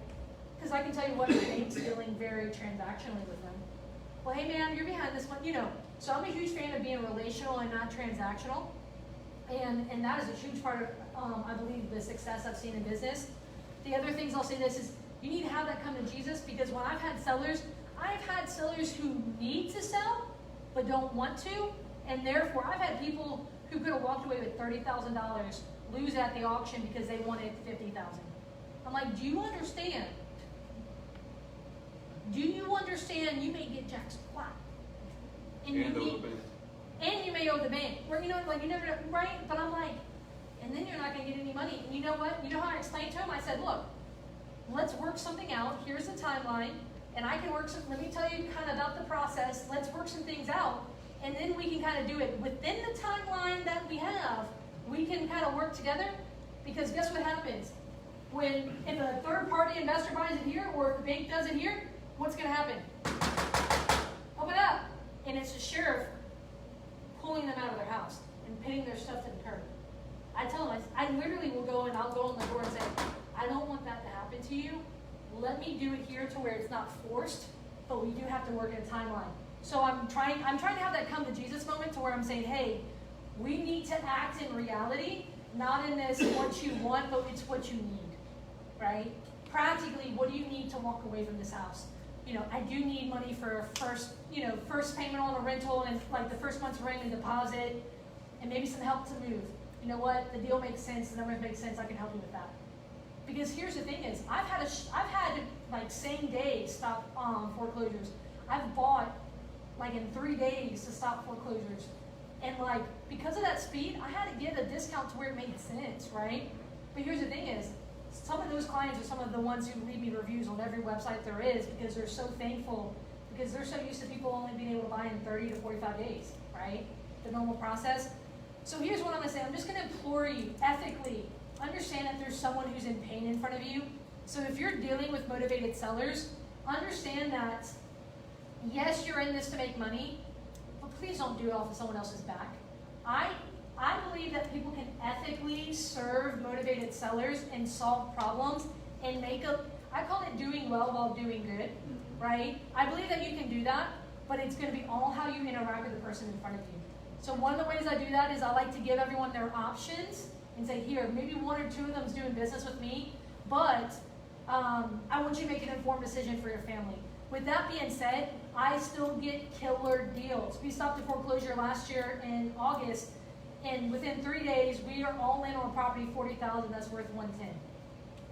because I can tell you what, the bank's dealing very transactionally with them. Well, hey man, you're behind this one, So I'm a huge fan of being relational and not transactional. And that is a huge part of, I believe, the success I've seen in business. The other things I'll say this is, you need to have that come to Jesus, because when I've had sellers who need to sell, but don't want to, and therefore I've had people who could have walked away with $30,000 lose at the auction because they wanted $50,000. I'm like, do you understand? Do you understand you may get jack squat? And you may owe the bank. Or you never know, right? But I'm like, and then you're not gonna get any money. And you know what? You know how I explained to him? I said, look, let's work something out. Here's the timeline. And I can work let me tell you kind of about the process. Let's work some things out. And then we can kind of do it within the timeline that we have. We can kind of work together, because guess what happens? If a third-party investor buys it here, or if the bank does it here, what's going to happen? Open up, and it's the sheriff pulling them out of their house and pitting their stuff to the curb. I tell them, I literally will go and I'll go on the door and say, I don't want that to happen to you. Let me do it here to where it's not forced, but we do have to work in a timeline. So I'm trying to have that come to Jesus moment to where I'm saying, hey, we need to act in reality, not in this what you want, but it's what you need, right? Practically, what do you need to walk away from this house? You know, I do need money for first payment on a rental and like the first month's rent and deposit, and maybe some help to move. You know what? The deal makes sense. The numbers make sense. I can help you with that. Because here's the thing: is I've had like same day stop foreclosures. I've bought like in 3 days to stop foreclosures, and like because of that speed, I had to get a discount to where it made sense, right? But here's the thing: is some of those clients are some of the ones who leave me reviews on every website there is because they're so thankful, because they're so used to people only being able to buy in 30 to 45 days, right? The normal process. So here's what I'm going to say. I'm just going to implore you, ethically, understand that there's someone who's in pain in front of you. So if you're dealing with motivated sellers, understand that, yes, you're in this to make money, but please don't do it off of someone else's back. I believe that people can ethically serve motivated sellers and solve problems and I call it doing well while doing good, right? I believe that you can do that, but it's going to be all how you interact with the person in front of you. So one of the ways I do that is I like to give everyone their options and say, here, maybe 1 or 2 of them is doing business with me, but I want you to make an informed decision for your family. With that being said, I still get killer deals. We stopped a foreclosure last year in August, and within 3 days, we are all in on a property $40,000 that's worth $110,000.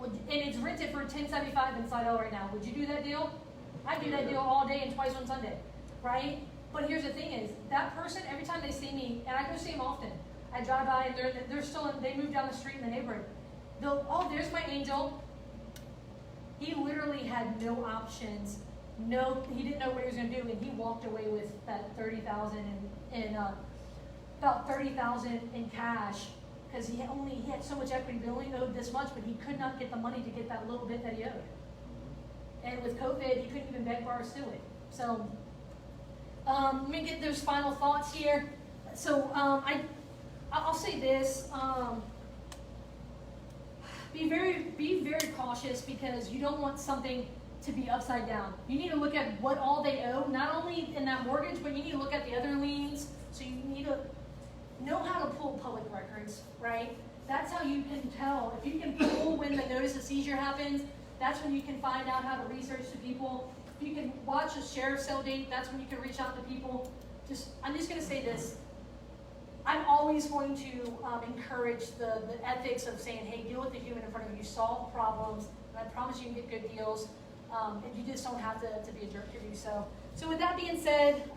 And it's rented for $1,075 inside out right now. Would you do that deal? I do that deal all day and twice on Sunday, right? But here's the thing: is that person, every time they see me, and I go see them often, I drive by and they moved down the street in the neighborhood. Oh, there's my angel. He literally had no options. No, he didn't know what he was going to do, and he walked away with that $30,000 and about $30,000 in cash because he had so much equity. He only owed this much, but he could not get the money to get that little bit that he owed. And with COVID, he couldn't even beg, borrow, steal it. So let me get those final thoughts here. So I'll say this: be very cautious, because you don't want something to be upside down. You need to look at what all they owe, not only in that mortgage, but you need to look at the other liens. So you need to know how to pull public records, right? That's how you can tell. If you can pull when the notice of seizure happens, that's when you can find out how to research the people. If you can watch a sheriff's sale date, that's when you can reach out to people. I'm just going to say this. I'm always going to encourage the ethics of saying, hey, deal with the human in front of you, solve problems, and I promise you can get good deals. And you just don't have to be a jerk to do so. So with that being said,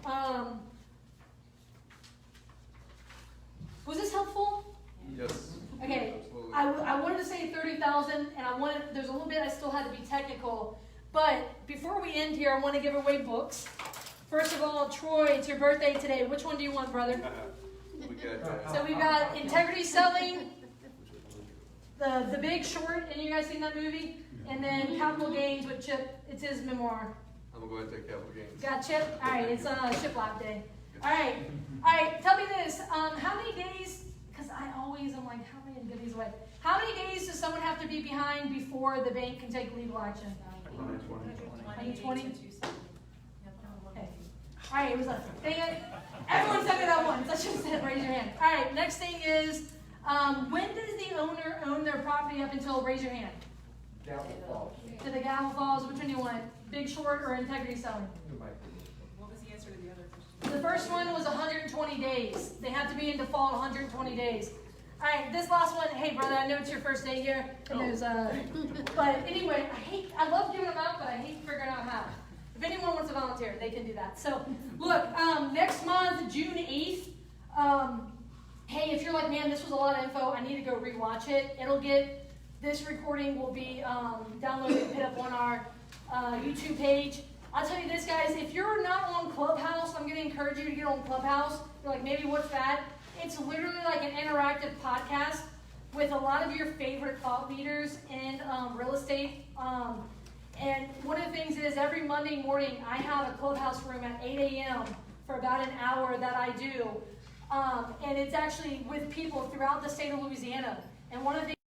was this helpful? Yes. Okay. Absolutely. I wanted to say 30,000, and there's a little bit I still had to be technical. But before we end here, I want to give away books. First of all, Troy, it's your birthday today. Which one do you want, brother? So we've got Integrity Selling, the Big Short, and you guys seen that movie? And then Capital Gains with Chip. It's his memoir. I'm going to go ahead and take Capital Gains. Got Chip? All right, it's Shiplap Day. All right, tell me this. How many days, because I always am like, how many to give these away? How many days does someone have to be behind before the bank can take legal action? 20? Okay. All right, it was a dang it. Everyone said it at once. I should have said raise your hand. All right, next thing is, when does the owner own their property up until raise your hand? Gavel Falls. To the Gavel Falls, which one do you want? Big Short or Integrity Selling? What was the answer to the other question? The first one was 120 days. They have to be in default 120 days. All right, this last one, hey brother, I know it's your first day here, and there's but anyway, I love giving them out, but I hate figuring out how. If anyone wants to volunteer, they can do that. So, look, next month, June 8th, hey, if you're like, man, this was a lot of info, I need to go rewatch it. This recording will be downloaded and put up on our YouTube page. I'll tell you this, guys, if you're not on Clubhouse, I'm going to encourage you to get on Clubhouse. You're like, maybe what's that? It's literally like an interactive podcast with a lot of your favorite thought leaders in real estate. And one of the things is every Monday morning, I have a Clubhouse room at 8 a.m. for about an hour that I do And it's actually with people throughout the state of Louisiana. And one of the